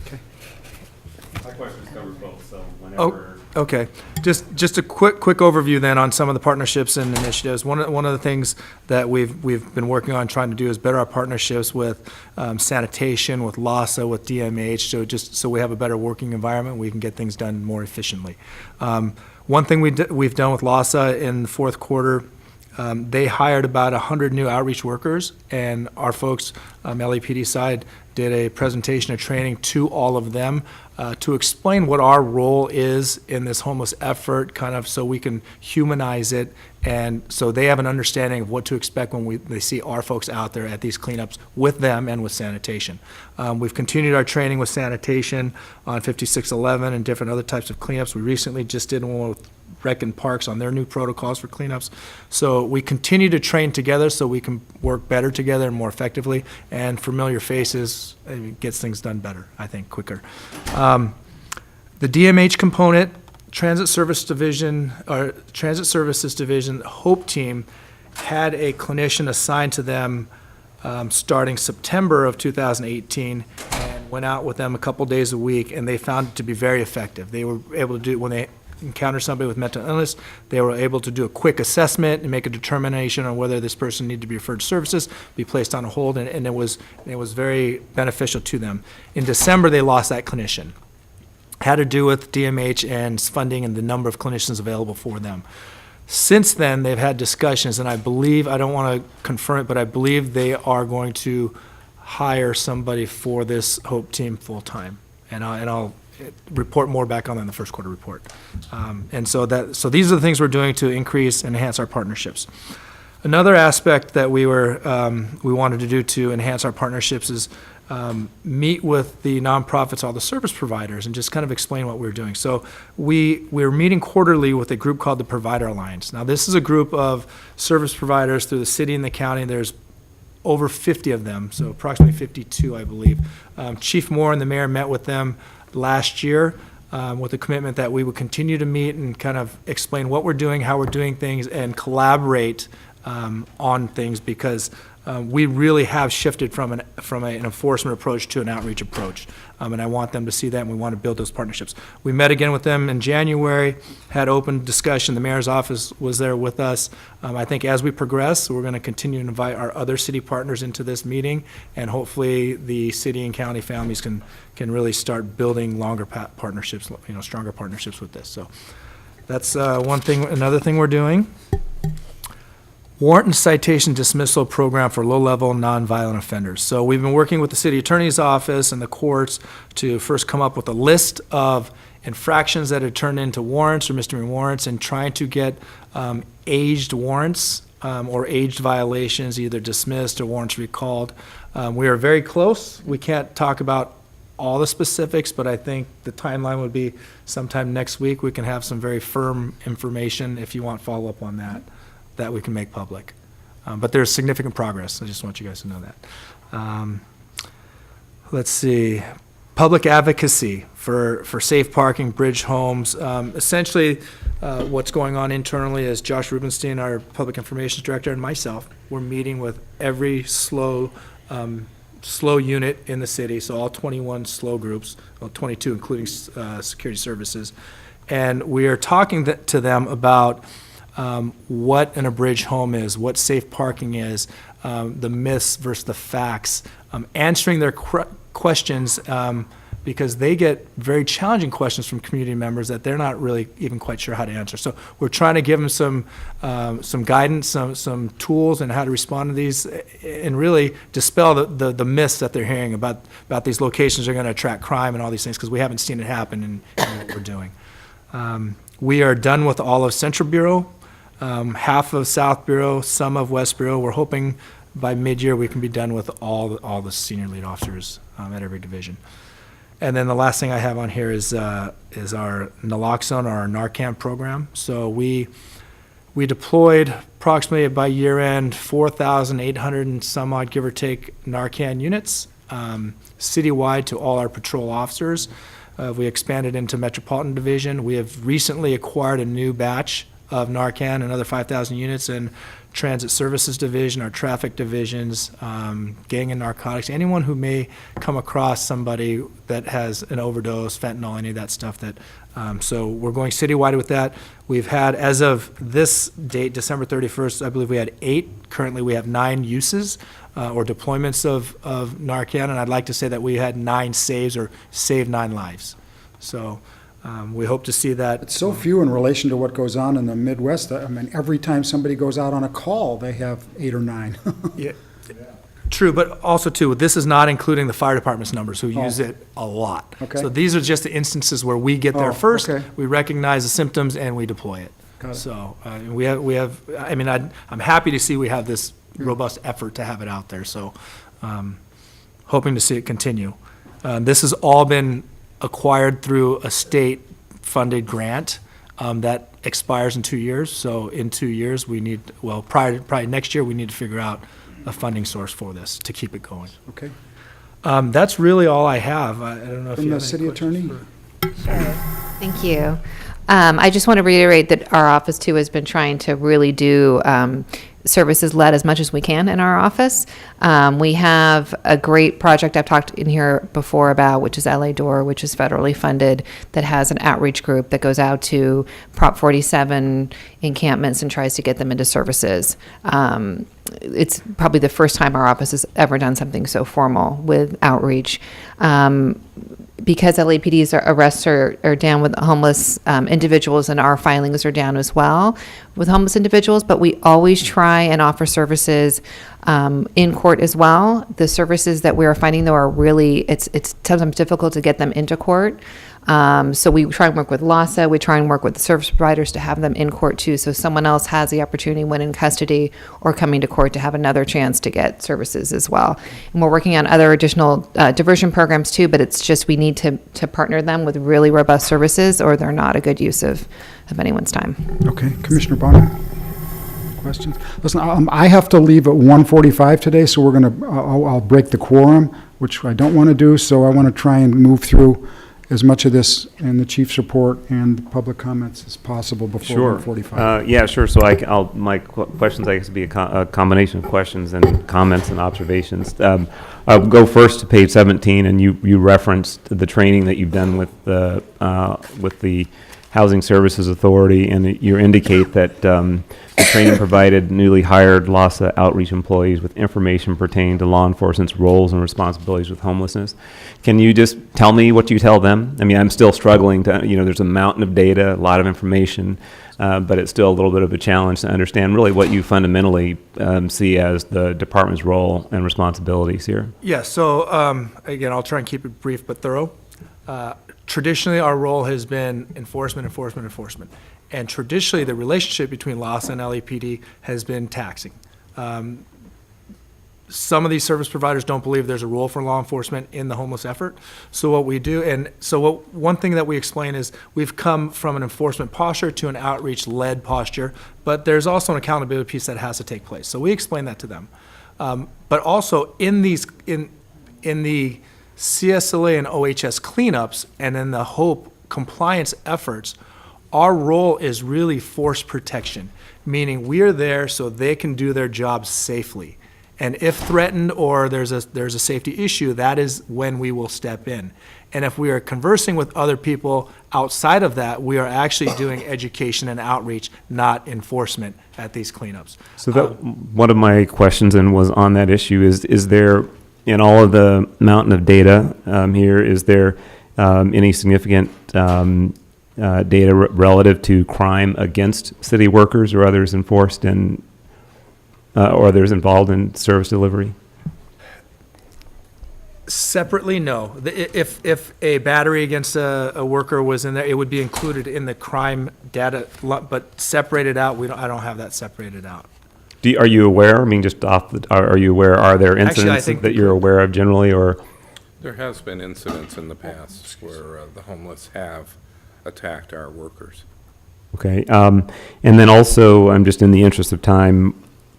Okay. My questions cover both, so whenever. Oh, okay. Just a quick overview then on some of the partnerships and initiatives. One of the things that we've been working on trying to do is better our partnerships with sanitation, with LASA, with DMH, so we have a better working environment. We can get things done more efficiently. One thing we've done with LASA in the 4th quarter, they hired about 100 new outreach workers, and our folks, LAPD side, did a presentation of training to all of them to explain what our role is in this homeless effort, kind of so we can humanize it, and so they have an understanding of what to expect when they see our folks out there at these cleanups with them and with sanitation. We've continued our training with sanitation on 5611 and different other types of cleanups. We recently just did one with Rec and Parks on their new protocols for cleanups. So we continue to train together so we can work better together and more effectively, and familiar faces gets things done better, I think, quicker. The DMH component, Transit Services Division, HOPE team had a clinician assigned to them starting September of 2018, and went out with them a couple days a week, and they found it to be very effective. They were able to do, when they encounter somebody with mental illness, they were able to do a quick assessment and make a determination on whether this person needed to be referred to services, be placed on a hold, and it was very beneficial to them. In December, they lost that clinician. Had to do with DMH and funding and the number of clinicians available for them. Since then, they've had discussions, and I believe, I don't want to confirm it, but I believe they are going to hire somebody for this HOPE team full-time. And I'll report more back on that in the first quarter report. So these are the things we're doing to increase and enhance our partnerships. Another aspect that we wanted to do to enhance our partnerships is meet with the nonprofits, all the service providers, and just kind of explain what we're doing. So we're meeting quarterly with a group called the Provider Alliance. Now, this is a group of service providers through the city and the county. There's over 50 of them, so approximately 52, I believe. Chief Moore and the mayor met with them last year with a commitment that we would continue to meet and kind of explain what we're doing, how we're doing things, and collaborate on things, because we really have shifted from an enforcement approach to an outreach approach. And I want them to see that, and we want to build those partnerships. We met again with them in January, had open discussion. The mayor's office was there with us. I think as we progress, we're going to continue to invite our other city partners into this meeting, and hopefully the city and county families can really start building longer partnerships, stronger partnerships with this. So that's one thing. Another thing we're doing, warrant and citation dismissal program for low-level nonviolent offenders. So we've been working with the city attorney's office and the courts to first come up with a list of infractions that had turned into warrants or misdemeanor warrants, and trying to get aged warrants or aged violations either dismissed or warrants recalled. We are very close. We can't talk about all the specifics, but I think the timeline would be sometime next week. We can have some very firm information if you want follow-up on that we can make public. But there's significant progress. I just want you guys to know that. Let's see. Public advocacy for safe parking, bridge homes. Essentially, what's going on internally is Josh Rubenstein, our public information director, and myself, we're meeting with every slow unit in the city, so all 21 slow groups, well, 22 including security services, and we are talking to them about what an abridged home is, what safe parking is, the myths versus the facts, answering their questions, because they get very challenging questions from community members that they're not really even quite sure how to answer. So we're trying to give them some guidance, some tools, and how to respond to these, and really dispel the myths that they're hearing about these locations are going to attract crime and all these things, because we haven't seen it happen in what we're doing. We are done with all of Central Bureau. Half of South Bureau, some of West Bureau. We're hoping by mid-year we can be done with all the senior lead officers at every division. And then the last thing I have on here is our naloxone, or our Narcan program. So we deployed approximately by year end 4,800 and some odd, give or take, Narcan units citywide to all our patrol officers. We expanded into Metropolitan Division. We have recently acquired a new batch of Narcan, another 5,000 units in Transit Services Division, our traffic divisions, gang and narcotics, anyone who may come across somebody that has an overdose, fentanyl, any of that stuff. So we're going citywide with that. We've had, as of this date, December 31st, I believe we had 8. Currently we have 9 uses or deployments of Narcan, and I'd like to say that we had 9 saves, or saved 9 lives. So we hope to see that. It's so few in relation to what goes on in the Midwest. I mean, every time somebody goes out on a call, they have 8 or 9. Yeah. True, but also too, this is not including the fire department's numbers, who use it a lot. Okay. So these are just the instances where we get there first, okay. we recognize the symptoms, and we deploy it. Got it. So, I mean, I'm happy to see we have this robust effort to have it out there, so, hoping to see it continue. This has all been acquired through a state-funded grant, that expires in 2 years, so in 2 years, we need, well, probably next year, we need to figure out a funding source for this to keep it going. Okay. That's really all I have. I don't know if From you the have city any attorney? Thank you. I just want to reiterate that our office, too, has been trying to really do services led as much as we can in our office. We have a great project I've talked in here before about, which is LA Door, which is federally funded, that has an outreach group that goes out to Prop 47 encampments and tries to get them into services. It's probably the first time our office has ever done something so formal with outreach. Because LAPD's arrests are down with homeless individuals, and our filings are down as well with homeless individuals, but we always try and offer services in court as well. The services that we're finding, though, are really, it's sometimes difficult to get them into court. So we try and work with LASA, we try and work with the service providers to have them in court too, so someone else has the opportunity when in custody or coming to court to have another chance to get services as well. And we're working on other additional diversion programs too, but it's just we need to partner them with really robust services, or they're not a good use of anyone's time. Okay, Commissioner Bonner? Questions? Listen, I have to leave at 1:45 today, so we're gonna, I'll break the quorum, which I don't want to do, so I want to try and move through as much of this in the chief's report and public comments as possible before 1:45. Yeah, sure. So my questions, I guess, would be a combination of questions and comments and observations. I'll go first to page 17, and you referenced the training that you've done with the Housing Services Authority, and you indicate that the training provided newly hired LASA outreach employees with information pertaining to law enforcement's roles and responsibilities with homelessness. Can you just tell me what you tell them? I mean, I'm still struggling to, there's a mountain of data, a lot of information, but it's still a little bit of a challenge to understand really what you fundamentally see as the department's role and responsibilities here. Yeah, so again, I'll try and keep it brief but thorough. Traditionally, our role has been enforcement. And traditionally, the relationship between LASA and LAPD has been taxing. Some of these service providers don't believe there's a role for law enforcement in the homeless effort. So what we do, one thing that we explain is we've come from an enforcement posture to an outreach-led posture, but there's also an accountability piece that has to take place. So we explain that to them. But also in the CSLA and OHS cleanups and in the HOPE compliance efforts, our role is really force protection, meaning we are there so they can do their job safely. And if threatened or there's a safety issue, that is when we will step in. And if we are conversing with other people outside of that, we are actually doing education and outreach, not enforcement at these cleanups. So that one of my questions and was on that issue is there, in all of the mountain of data here, is there any significant data relative to crime against city workers or others enforced in or others involved in service delivery? Separately, no. If a battery against a worker was in there, it would be included in the crime data, but separated out, I don't have that separated out. Are you aware? I mean, just are you aware? Are there incidents that you're aware of generally, or? There has been incidents in the past where the homeless have attacked our workers. Okay, and then also, I'm just in the interest of time.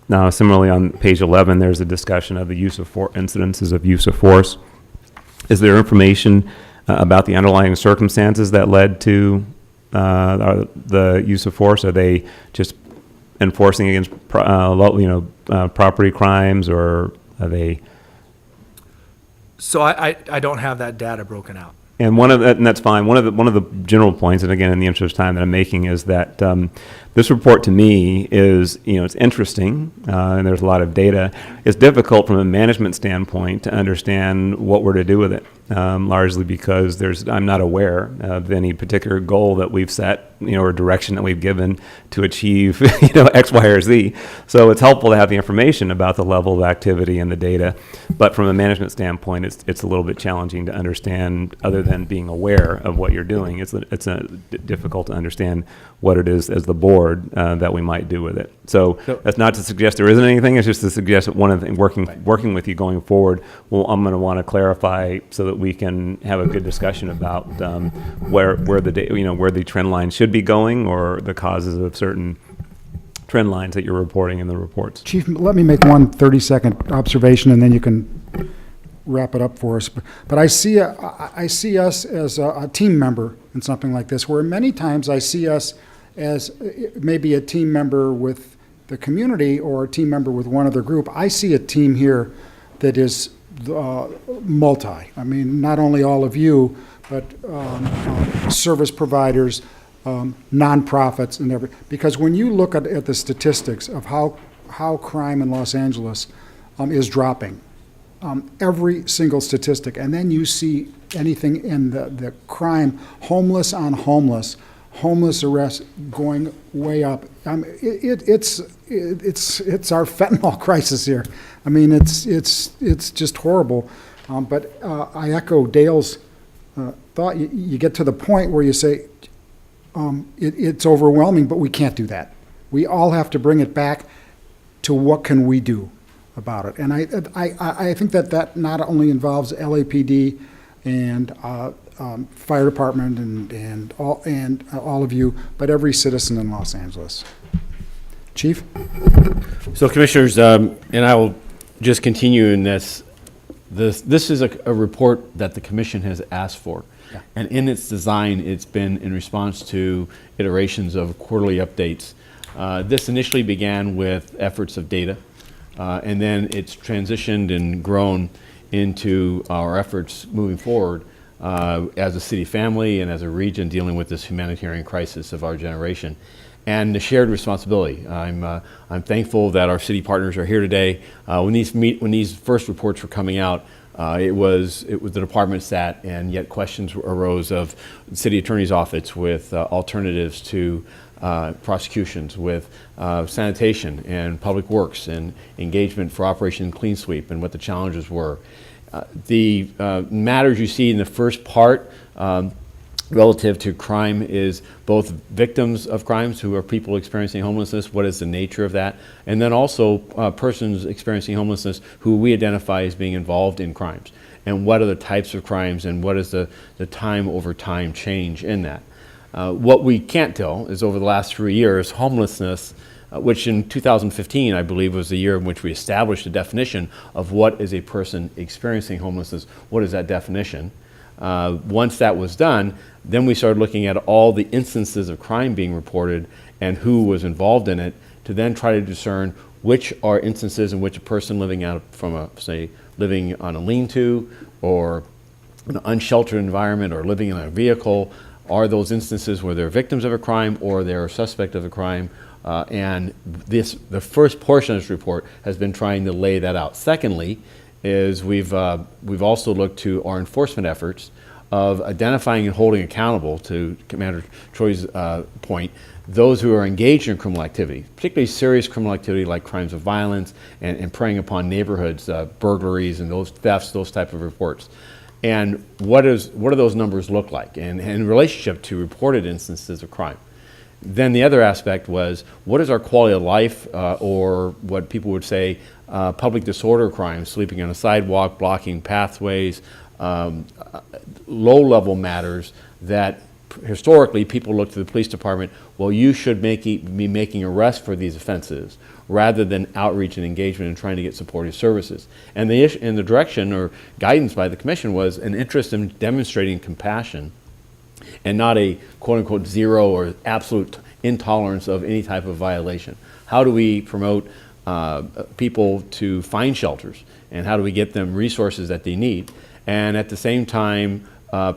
Now, similarly on page 11, there's a discussion of the use of incidences of use of force. Is there information about the underlying circumstances that led to the use of force? Are they just enforcing against property crimes, or are they? So I don't have that data broken out. And and that's fine. One of the general points, and again, in the interest of time that I'm making, is that this report to me is, it's interesting, and there's a lot of data. It's difficult from a management standpoint to understand what we're to do with it. largely because I'm not aware of any particular goal that we've set, or direction that we've given to achieve, X, Y, or Z. So it's helpful to have the information about the level of activity and the data, but from a management standpoint, it's a little bit challenging to understand. Other than being aware of what you're doing, it's difficult to understand what it is as the board that we might do with it. So that's not to suggest there isn't anything. It's just to suggest that one of the things working with you going forward, well, I'm going to want to clarify so that we can have a good discussion about where the trend line should be going, or the causes of certain trend lines that you're reporting in the reports. Chief, let me make one 30-second observation, and then you can wrap it up for us. But I see us as a team member in something like this, where many times I see us as maybe a team member with the community or a team member with one other group. I see a team here that is multi. I mean, not only all of you, but service providers, nonprofits, and everything. Because when you look at the statistics of how crime in Los Angeles is dropping, every single statistic, and then you see anything in the crime, homeless on homeless arrests going way up. It's our fentanyl crisis here. I mean, it's just horrible. But I echo Dale's thought. You get to the point where you say it's overwhelming, but we can't do that. We all have to bring it back to what can we do about it. And I think that not only involves LAPD and fire department and all of you, but every citizen in Los Angeles. Chief? So, Commissioners, and I will just continue in this. This is a report that the Commission has asked for. Yeah. And in its design, it's been in response to iterations of quarterly updates. This initially began with efforts of data, and then it's transitioned and grown into our efforts moving forward as a city family and as a region dealing with this humanitarian crisis of our generation, and the shared responsibility. I'm thankful that our city partners are here today. When these first reports were coming out, it was the department sat, and yet questions arose of the city attorney's office with alternatives to prosecutions, with sanitation and public works and engagement for Operation Clean Sweep and what the challenges were. The matters you see in the first part relative to crime is both victims of crimes who are people experiencing homelessness, what is the nature of that, and then also persons experiencing homelessness who we identify as being involved in crimes, and what are the types of crimes and what is the time over time change in that. What we can't tell is over the last 3 years, homelessness, which in 2015, I believe, was the year in which we established a definition of what is a person experiencing homelessness. What is that definition? Once that was done, then we started looking at all the instances of crime being reported and who was involved in it, to then try to discern which are instances in which a person living out from living on a lean-to or an unsheltered environment or living in a vehicle, are those instances where they're victims of a crime or they're a suspect of a crime. And the first portion of this report has been trying to lay that out. Secondly, is we've also looked to our enforcement efforts of identifying and holding accountable, to Commander Troy's point, those who are engaged in criminal activity, particularly serious criminal activity like crimes of violence and preying upon neighborhoods, burglaries and those thefts, those type of reports. And what do those numbers look like in relationship to reported instances of crime? Then the other aspect was, what is our quality of life, or what people would say public disorder crimes, sleeping on a sidewalk, blocking pathways, low-level matters that historically people look to the police department, well, you should be making arrests for these offenses rather than outreach and engagement and trying to get supportive services. And the direction or guidance by the commission was an interest in demonstrating compassion and not a quote-unquote zero or absolute intolerance of any type of violation. How do we promote people to find shelters, and how do we get them resources that they need, and at the same time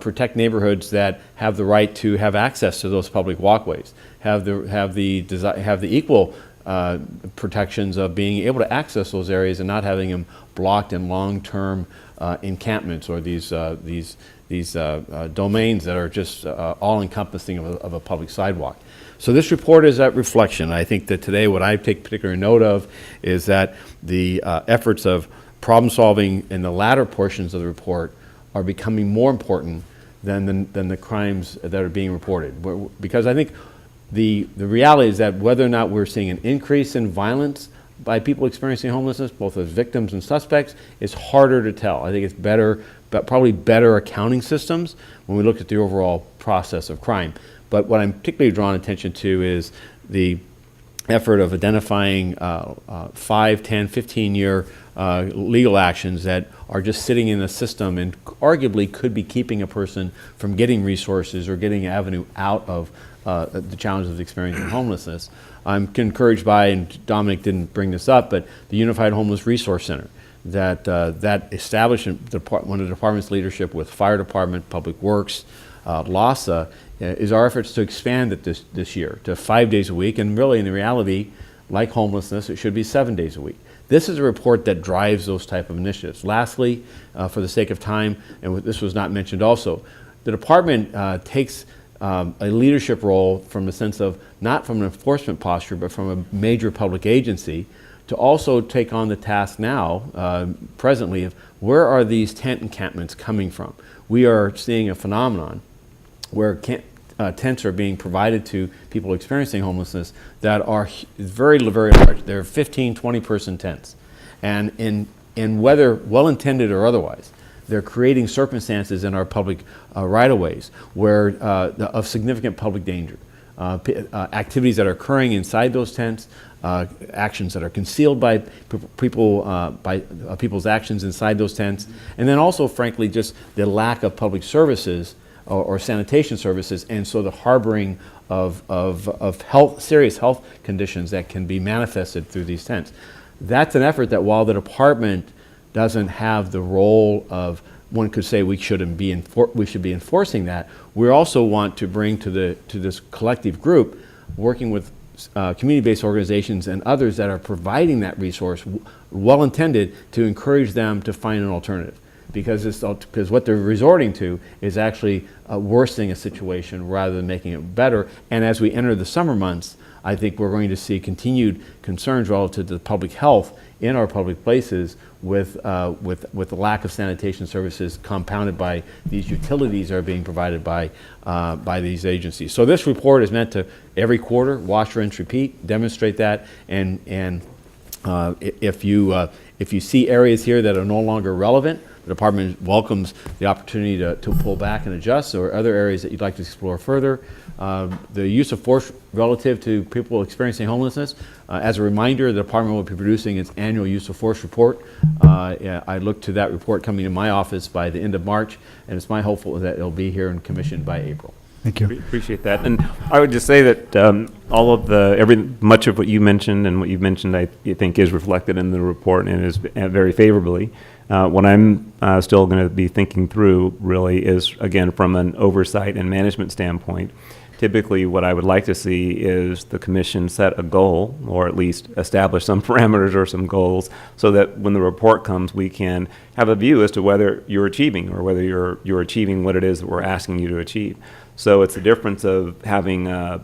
protect neighborhoods that have the right to have access to those public walkways, have the equal protections of being able to access those areas and not having them blocked in long-term encampments or these domains that are just all-encompassing of a public sidewalk. So this report is that reflection. I think that today what I take particular note of is that the efforts of problem solving in the latter portions of the report are becoming more important than the crimes that are being reported. Because I think the reality is that whether or not we're seeing an increase in violence by people experiencing homelessness, both as victims and suspects, is harder to tell. I think it's better, but probably better accounting systems when we look at the overall process of crime. But what I'm particularly drawing attention to is the effort of identifying 5, 10, 15-year legal actions that are just sitting in the system and arguably could be keeping a person from getting resources or getting an avenue out of the challenges of experiencing homelessness. I'm encouraged by, and Dominic didn't bring this up, but the Unified Homeless Resource Center that established one of the department's leadership with Fire Department, Public Works, LASA, is our efforts to expand it this year to 5 days a week, and really in the reality, like homelessness, it should be 7 days a week. This is a report that drives those type of initiatives. Lastly, for the sake of time, and this was not mentioned also, the department takes a leadership role from the sense of not from an enforcement posture, but from a major public agency to also take on the task now, presently, of where are these tent encampments coming from? We are seeing a phenomenon where tents are being provided to people experiencing homelessness that are very, very large. They're 15, 20-person tents. And in whether well-intended or otherwise, they're creating circumstances in our public right-of-ways where of significant public danger. Activities that are occurring inside those tents, actions that are concealed by people's actions inside those tents, and then also, frankly, just the lack of public services or sanitation services, and so the harboring of serious health conditions that can be manifested through these tents. That's an effort that, while the department doesn't have the role of, one could say we should be enforcing that, we also want to bring to this collective group, working with community-based organizations and others that are providing that resource, well-intended, to encourage them to find an alternative. Because what they're resorting to is actually worsening a situation rather than making it better. And as we enter the summer months, I think we're going to see continued concerns relative to public health in our public places with the lack of sanitation services compounded by these utilities that are being provided by these agencies. So this report is meant to, every quarter, wash, rinse, repeat, demonstrate that, and if you see areas here that are no longer relevant, the department welcomes the opportunity to pull back and adjust, or other areas that you'd like to explore further. The use of force relative to people experiencing homelessness. As a reminder, the department will be producing its annual use of force report. I look to that report coming to my office by the end of March, and it's my hopeful that it'll be here and commissioned by April. Thank you. Appreciate that. And I would just say that much of what you mentioned and what you've mentioned, I think, is reflected in the report and is very favorably. What I'm still going to be thinking through really is, again, from an oversight and management standpoint. Typically, what I would like to see is the commission set a goal, or at least establish some parameters or some goals, so that when the report comes, we can have a view as to whether you're achieving or whether you're achieving what it is that we're asking you to achieve. So it's the difference of having a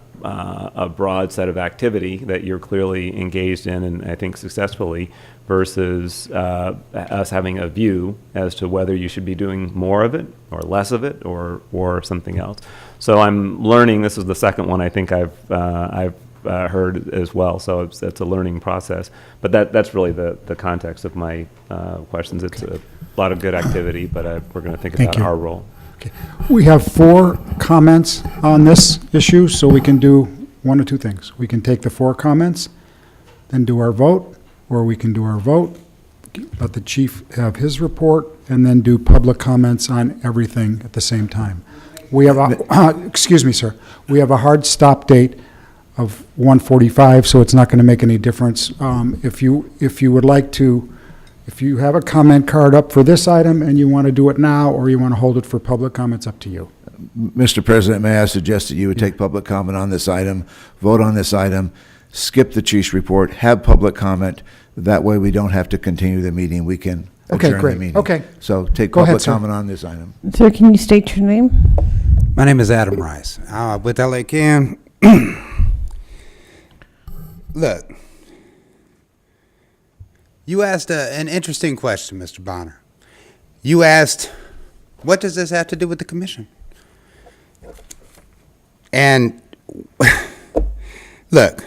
broad set of activity that you're clearly engaged in, and I think successfully, versus us having a view as to whether you should be doing more of it or less of it or something else. So I'm learning. This is the second one I think I've heard as well. So it's a learning process. But that's really the context of my questions. It's a lot of good activity, but we're going to think about our role. Okay. We have 4 comments on this issue, so we can do one of two things. We can take the 4 comments, then do our vote, or we can do our vote, let the chief have his report, and then do public comments on everything at the same time. We have excuse me, sir. We have a hard stop date of 1:45, so it's not going to make any difference. If you would like to, if you have a comment card up for this item and you want to do it now, or you want to hold it for public comments, up to you. Mr. President, may I suggest that you would take public comment on this item, vote on this item, skip the chief's report, have public comment. That way we don't have to continue the meeting. We can Okay, adjourn great. the meeting. Okay. So take Go ahead, public sir. comment on this item. Sir, can you state your name? My name is Adam Rice with LA Cam. Look, you asked an interesting question, Mr. Bonner. You asked, what does this have to do with the commission? And look,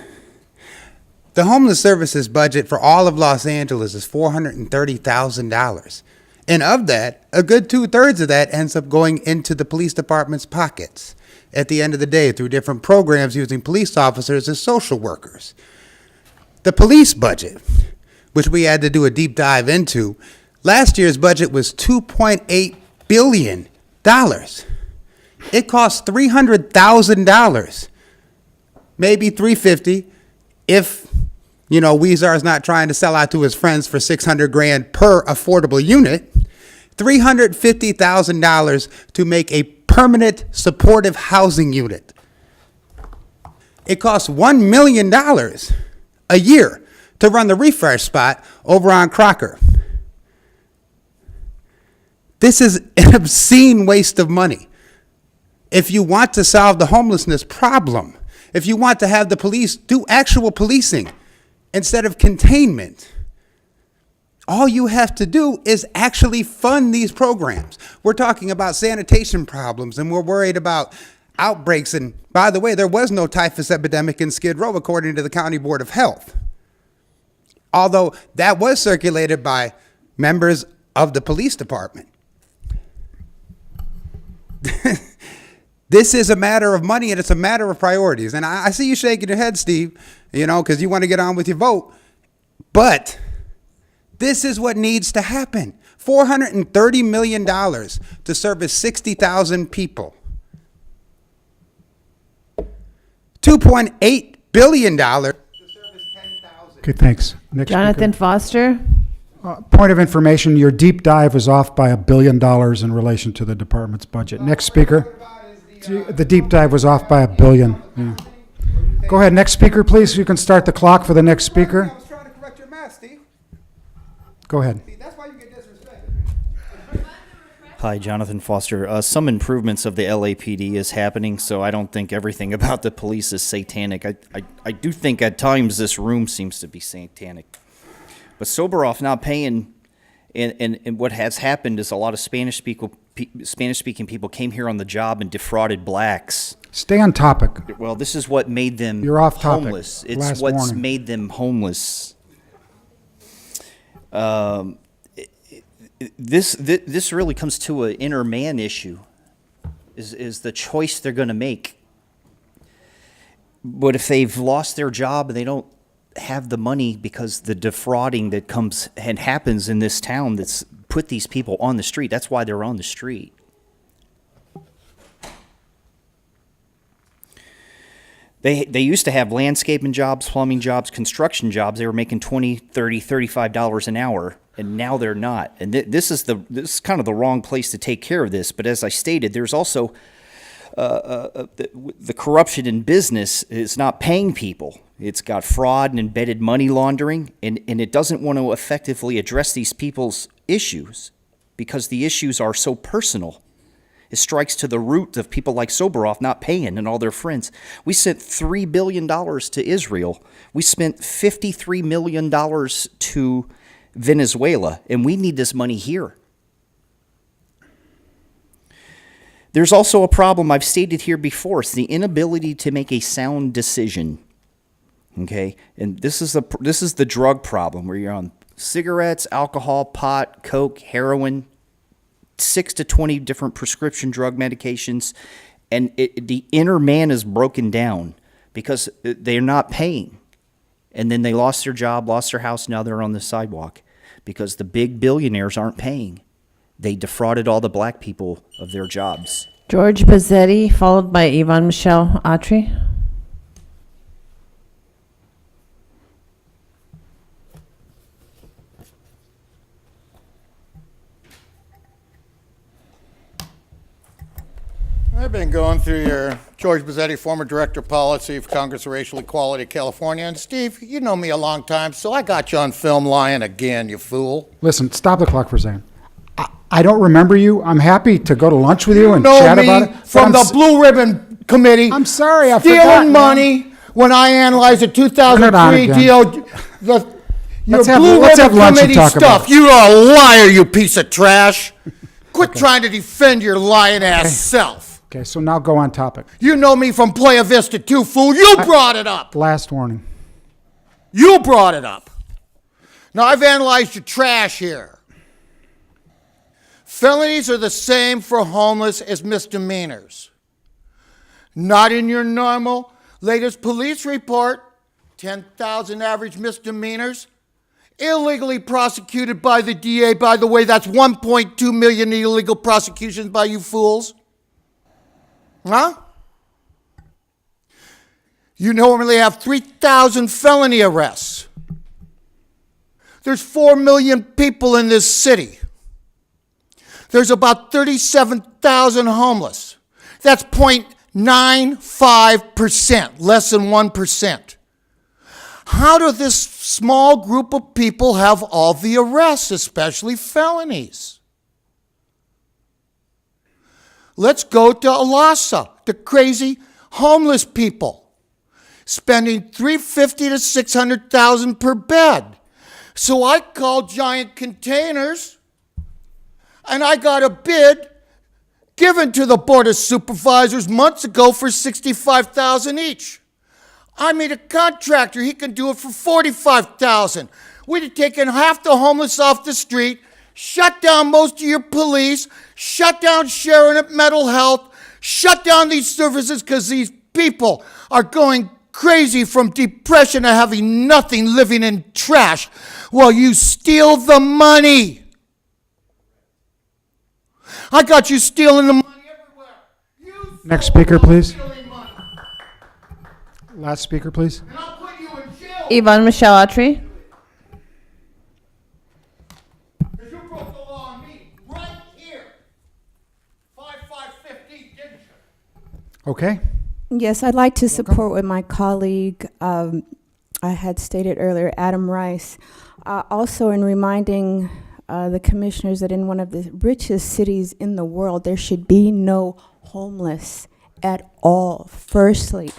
the homeless services budget for all of Los Angeles is $430,000. And of that, a good 2/3 of that ends up going into the police department's pockets at the end of the day through different programs using police officers as social workers. The police budget, which we had to do a deep dive into, last year's budget was $2.8 billion. It cost $300,000, maybe $350,000 if, you know, Weezer is not trying to sell out to his friends for $600,000 per affordable unit. $350,000 to make a permanent supportive housing unit. It costs $1 million a year to run the refresh spot over on Crocker. This is an obscene waste of money. If you want to solve the homelessness problem, if you want to have the police do actual policing instead of containment, all you have to do is actually fund these programs. We're talking about sanitation problems, and we're worried about outbreaks. And by the way, there was no typhus epidemic in Skid Row, according to the County Board of Health. Although that was circulated by members of the police department. This is a matter of money, and it's a matter of priorities. And I see you shaking your head, Steve, you know, because you want to get on with your vote. But this is what needs to happen. $430 million to service 60,000 people. $2.8 billion. Okay, thanks. Next Jonathan speaker. Foster. Point of information, your deep dive was off by $1 billion in relation to the department's budget. Next speaker. The deep dive was off by $1 billion. Yeah. Go ahead, next speaker, please. You can start the clock for the next speaker. I was trying to correct your math, Steve. Go ahead. That's why you get disrespected. Hi, Jonathan Foster. Some improvements of the LAPD is happening, so I don't think everything about the police is satanic. I do think at times this room seems to be satanic. But Soboroff not paying, and what has happened is a lot of Spanish-speaking people came here on the job and defrauded blacks. Stay on topic. Well, this is what made them You're off topic. homeless. It's Last what's warning. made them homeless. This really comes to an inner man issue, is the choice they're going to make. But if they've lost their job and they don't have the money because the defrauding that comes and happens in this town that's put these people on the street, that's why they're on the street. They used to have landscaping jobs, plumbing jobs, construction jobs. They were making $20, $30, $35 an hour, and now they're not. And this is kind of the wrong place to take care of this. But as I stated, there's also the corruption in business is not paying people. It's got fraud and embedded money laundering, and it doesn't want to effectively address these people's issues because the issues are so personal. It strikes to the root of people like Soboroff not paying and all their friends. We sent $3 billion to Israel. We spent $53 million to Venezuela, and we need this money here. There's also a problem I've stated here before. It's the inability to make a sound decision. Okay, and this is the drug problem where you're on cigarettes, alcohol, pot, coke, heroin, 6 to 20 different prescription drug medications, and the inner man is broken down because they're not paying, and then they lost their job, lost their house. Now they're on the sidewalk because the big billionaires aren't paying. They defrauded all the black people of their jobs. George Bazzetti, followed by Yvonne Michelle Autry. I've been going through your George Bazzetti, former director of policy for Congress of Racial Equality, California. And Steve, you know me a long time, so I got you on film lying again, you fool. Listen, stop the clock for a second. I don't remember you. I'm happy to go to lunch with you and know chat me about it. from the Blue Ribbon Committee. I'm sorry, I stealing forgot, man. money when I analyzed the 2003 DO. Your Blue Ribbon Committee stuff. You're a liar, you piece of trash. Quit trying to defend your lying ass self. Okay, so now go on topic. You know me from Playa Vista too, fool. You brought it up. Last warning. You brought it up. Now I've analyzed your trash here. Felonies are the same for homeless as misdemeanors. Not in your normal latest police report, 10,000 average misdemeanors. Illegally prosecuted by the DA. By the way, that's 1.2 million illegal prosecutions by you fools. Huh? You normally have 3,000 felony arrests. There's 4 million people in this city. There's about 37,000 homeless. That's 0.95%, less than 1%. How does this small group of people have all the arrests, especially felonies? Let's go to Alasa, the crazy homeless people, spending $350,000 to $600,000 per bed. So I called Giant Containers, and I got a bid given to the Board of Supervisors months ago for $65,000 each. I meet a contractor, he can do it for $45,000. We'd have taken half the homeless off the street, shut down most of your police, shut down Sharon at Mental Health, shut down these services because these people are going crazy from depression and having nothing, living in trash while you steal the money. I got you stealing the money everywhere. Next speaker, please. Last speaker, please. Yvonne Michelle Autry. You broke the law on me right here. 5550, didn't you? Okay. Yes, I'd like to support what my colleague I had stated earlier, Adam Rice. Also in reminding the commissioners that in one of the richest cities in the world, there should be no homeless at all, firstly.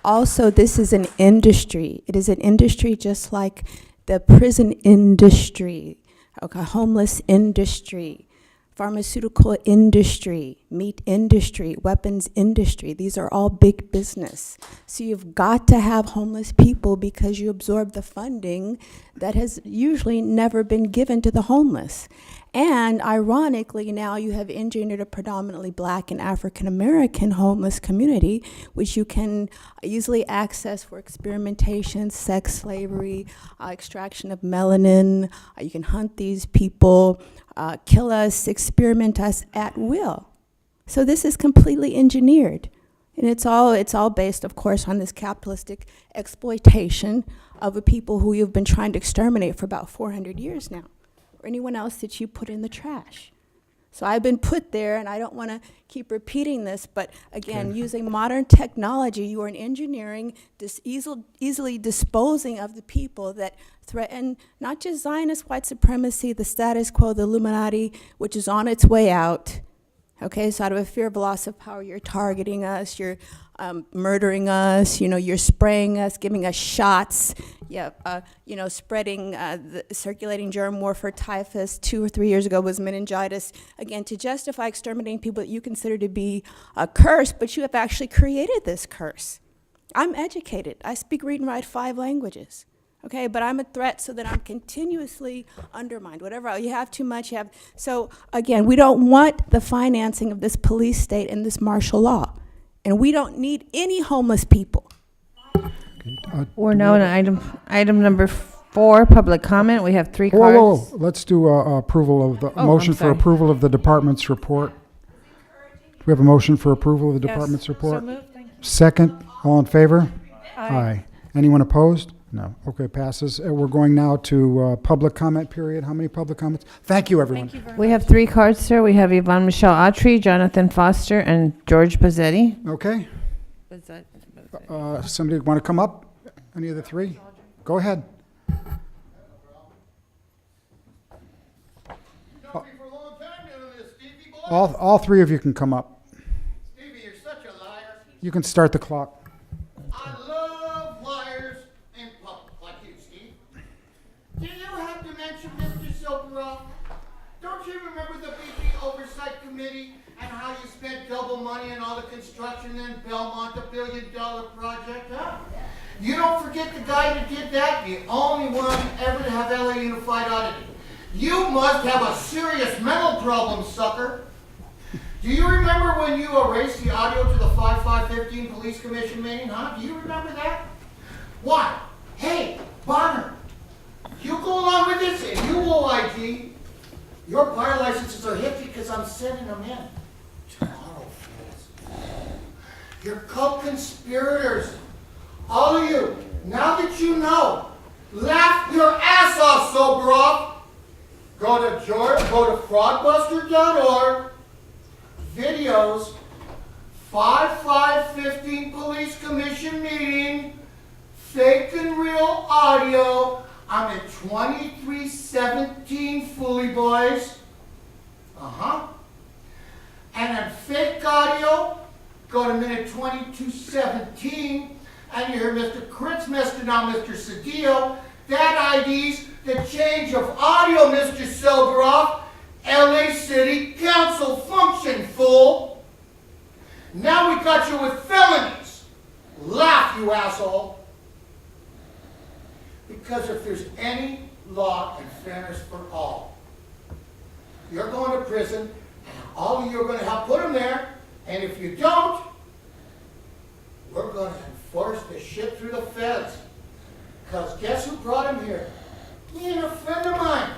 Also, this is an industry. It is an industry just like the prison industry, okay, homeless industry, pharmaceutical industry, meat industry, weapons industry. These are all big business. So you've got to have homeless people because you absorb the funding that has usually never been given to the homeless. And ironically, now you have engineered a predominantly black and African American homeless community, which you can easily access for experimentation, sex slavery, extraction of melanin. You can hunt these people, kill us, experiment us at will. So this is completely engineered. And it's all based, of course, on this capitalistic exploitation of a people who you've been trying to exterminate for about 400 years now. Or anyone else that you put in the trash. So I've been put there, and I don't want to keep repeating this, but again, using modern technology, you are engineering this easily disposing of the people that threaten not just Zionist white supremacy, the status quo, the Illuminati, which is on its way out. Okay, so out of a fear of loss of power, you're targeting us, you're murdering us, you're spraying us, giving us shots, spreading the circulating germ warfare, typhus. 2 or 3 years ago was meningitis. Again, to justify exterminating people that you consider to be a curse, but you have actually created this curse. I'm educated. I speak, read, and write 5 languages. Okay, but I'm a threat so that I'm continuously undermined. Whatever, you have too much, you have. So again, we don't want the financing of this police state and this martial law. And we don't need any homeless people. We're now on item number 4, public comment. We have 3 cards. Whoa. Let's do approval of the motion for approval of the department's report. Do we have a motion for approval of the department's report? So moved. Thank you. Second, all in favor? Aye. Anyone opposed? No. Okay, passes. We're going now to public comment period. How many public comments? Thank you, everyone. We have 3 cards, sir. We have Yvonne Michelle Autry, Jonathan Foster, and George Pazzetti. Okay. Somebody want to come up? Any of the 3? Go ahead. All 3 of you can come up. Stevie, you're such a liar. You can start the clock. I love liars in public, like you, Steve. Do you have to mention Mr. Silveroff? Don't you remember the BG Oversight Committee and how you spent double money on all the construction in Belmont, the $1 billion project, huh? You don't forget the guy that did that, the only one ever to have LA Unified audited. You must have a serious mental problem, sucker. Do you remember when you erased the audio to the 5/5/15 Police Commission meeting, huh? Do you remember that? Why? Hey, Bonner, you go along with this and you OIG. Your bar licenses are hit because I'm sending them in tomorrow, fools. You're co-conspirators. All of you, now that you know, laugh your ass off, Sobroff. Go to fraudbuster.org, videos, 5/5/15 Police Commission meeting, fake and real audio. I'm at 2317 Fully Boys. And then fake audio, go to minute 2217, and you hear Mr. Kritzmester, now Mr. Cedillo. That ID's the change of audio, Mr. Silveroff. LA City Council function, fool. Now we got you with felonies. Laugh, you asshole. Because if there's any law and fairness for all, you're going to prison, and all of you are going to help put them there, and if you don't, we're going to enforce the shit through the feds. Because guess who brought him here? Me and a friend of mine.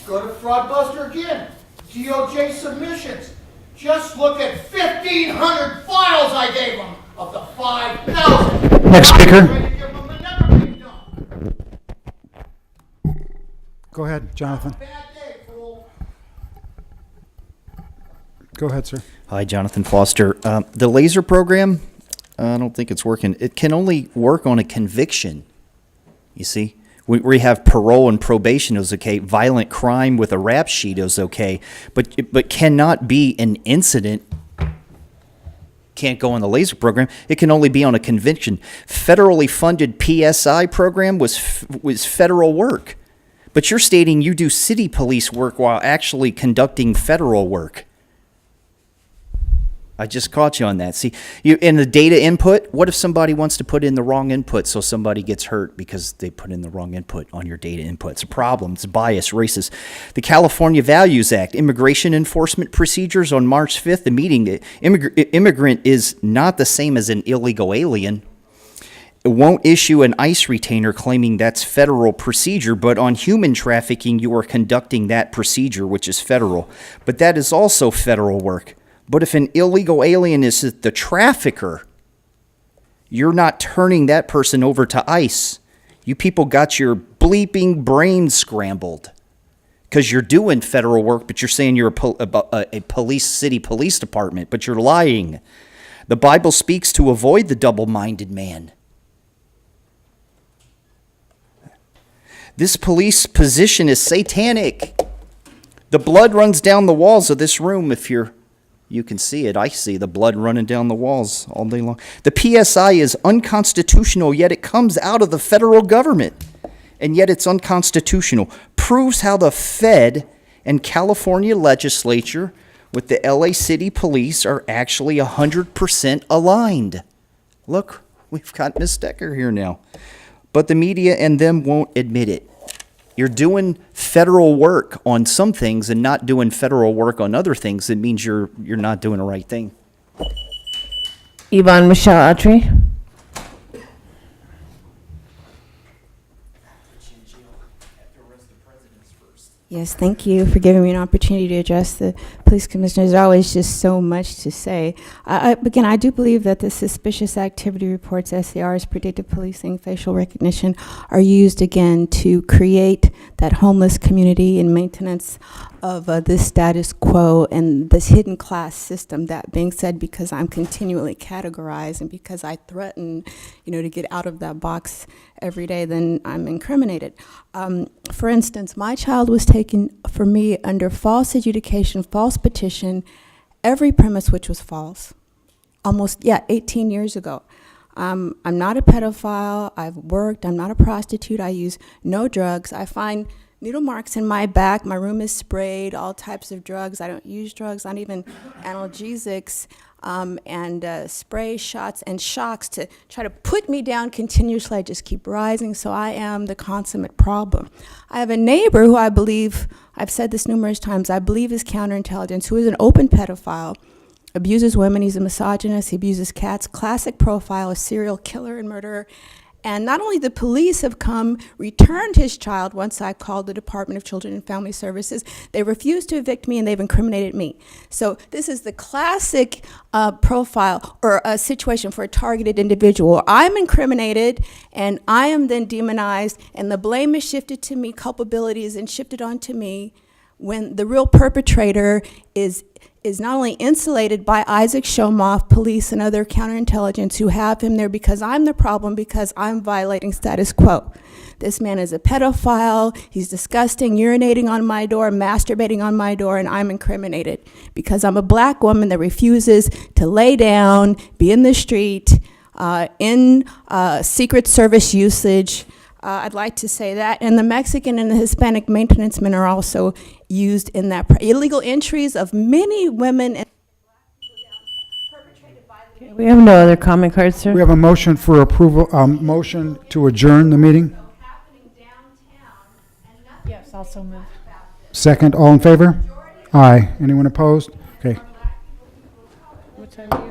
Go to Fraudbuster again. DOJ submissions. Just look at 1,500 files I gave him of the 5,000. Next speaker. Go ahead, Jonathan. Go ahead, sir. Hi, Jonathan Foster. The laser program, I don't think it's working. It can only work on a conviction. You see? We have parole and probation is okay. Violent crime with a rap sheet is okay. But cannot be an incident. Can't go on the laser program. It can only be on a conviction. Federally funded PSI program was federal work. But you're stating you do city police work while actually conducting federal work. I just caught you on that. See, in the data input, what if somebody wants to put in the wrong input so somebody gets hurt because they put in the wrong input on your data input? It's a problem. It's bias, racist. The California Values Act, immigration enforcement procedures on March 5th, the meeting, immigrant is not the same as an illegal alien. It won't issue an ICE retainer claiming that's federal procedure, but on human trafficking, you are conducting that procedure, which is federal. But that is also federal work. But if an illegal alien is the trafficker, you're not turning that person over to ICE. You people got your bleeping brains scrambled because you're doing federal work, but you're saying you're a city police department, but you're lying. The Bible speaks to avoid the double-minded man. This police position is satanic. The blood runs down the walls of this room if you can see it. I see the blood running down the walls all day long. The PSI is unconstitutional, yet it comes out of the federal government, and yet it's unconstitutional. Proves how the Fed and California legislature with the LA City Police are actually 100% aligned. Look, we've got Ms. Decker here now. But the media and them won't admit it. You're doing federal work on some things and not doing federal work on other things. It means you're not doing the right thing. Yvonne Michelle Autry. Yes, thank you for giving me an opportunity to address the police commissioners. There's always just so much to say. Again, I do believe that the suspicious activity reports, SCRs, predictive policing, facial recognition, are used again to create that homeless community and maintenance of this status quo and this hidden class system. That being said, because I'm continually categorized and because I threaten, to get out of that box every day, then I'm incriminated. For instance, my child was taken for me under false adjudication, false petition, every premise which was false, 18 years ago. I'm not a pedophile. I've worked. I'm not a prostitute. I use no drugs. I find needle marks in my back. My room is sprayed, all types of drugs. I don't use drugs, not even analgesics, and spray shots and shocks to try to put me down continuously. I just keep rising, so I am the consummate problem. I have a neighbor who I believe, I've said this numerous times, I believe is counterintelligence, who is an open pedophile, abuses women, he's a misogynist, he abuses cats, classic profile, a serial killer and murderer. And not only the police have come, returned his child once I called the Department of Children and Family Services, they refused to evict me and they've incriminated me. So this is the classic profile or a situation for a targeted individual. I'm incriminated and I am then demonized and the blame is shifted to me, culpability is then shifted onto me when the real perpetrator is not only insulated by Isaac Shomoff, police, and other counterintelligence who have him there because I'm the problem, because I'm violating status quo. This man is a pedophile, he's disgusting, urinating on my door, masturbating on my door, and I'm incriminated because I'm a black woman that refuses to lay down, be in the street, in Secret Service usage. I'd like to say that. And the Mexican and the Hispanic maintenance men are also used in that. Illegal entries of many women. And We have no other comment cards, sir. We have a motion for approval, motion to adjourn the meeting. Yes, also move. Second, all in favor? Aye. Anyone opposed? Okay. What time do you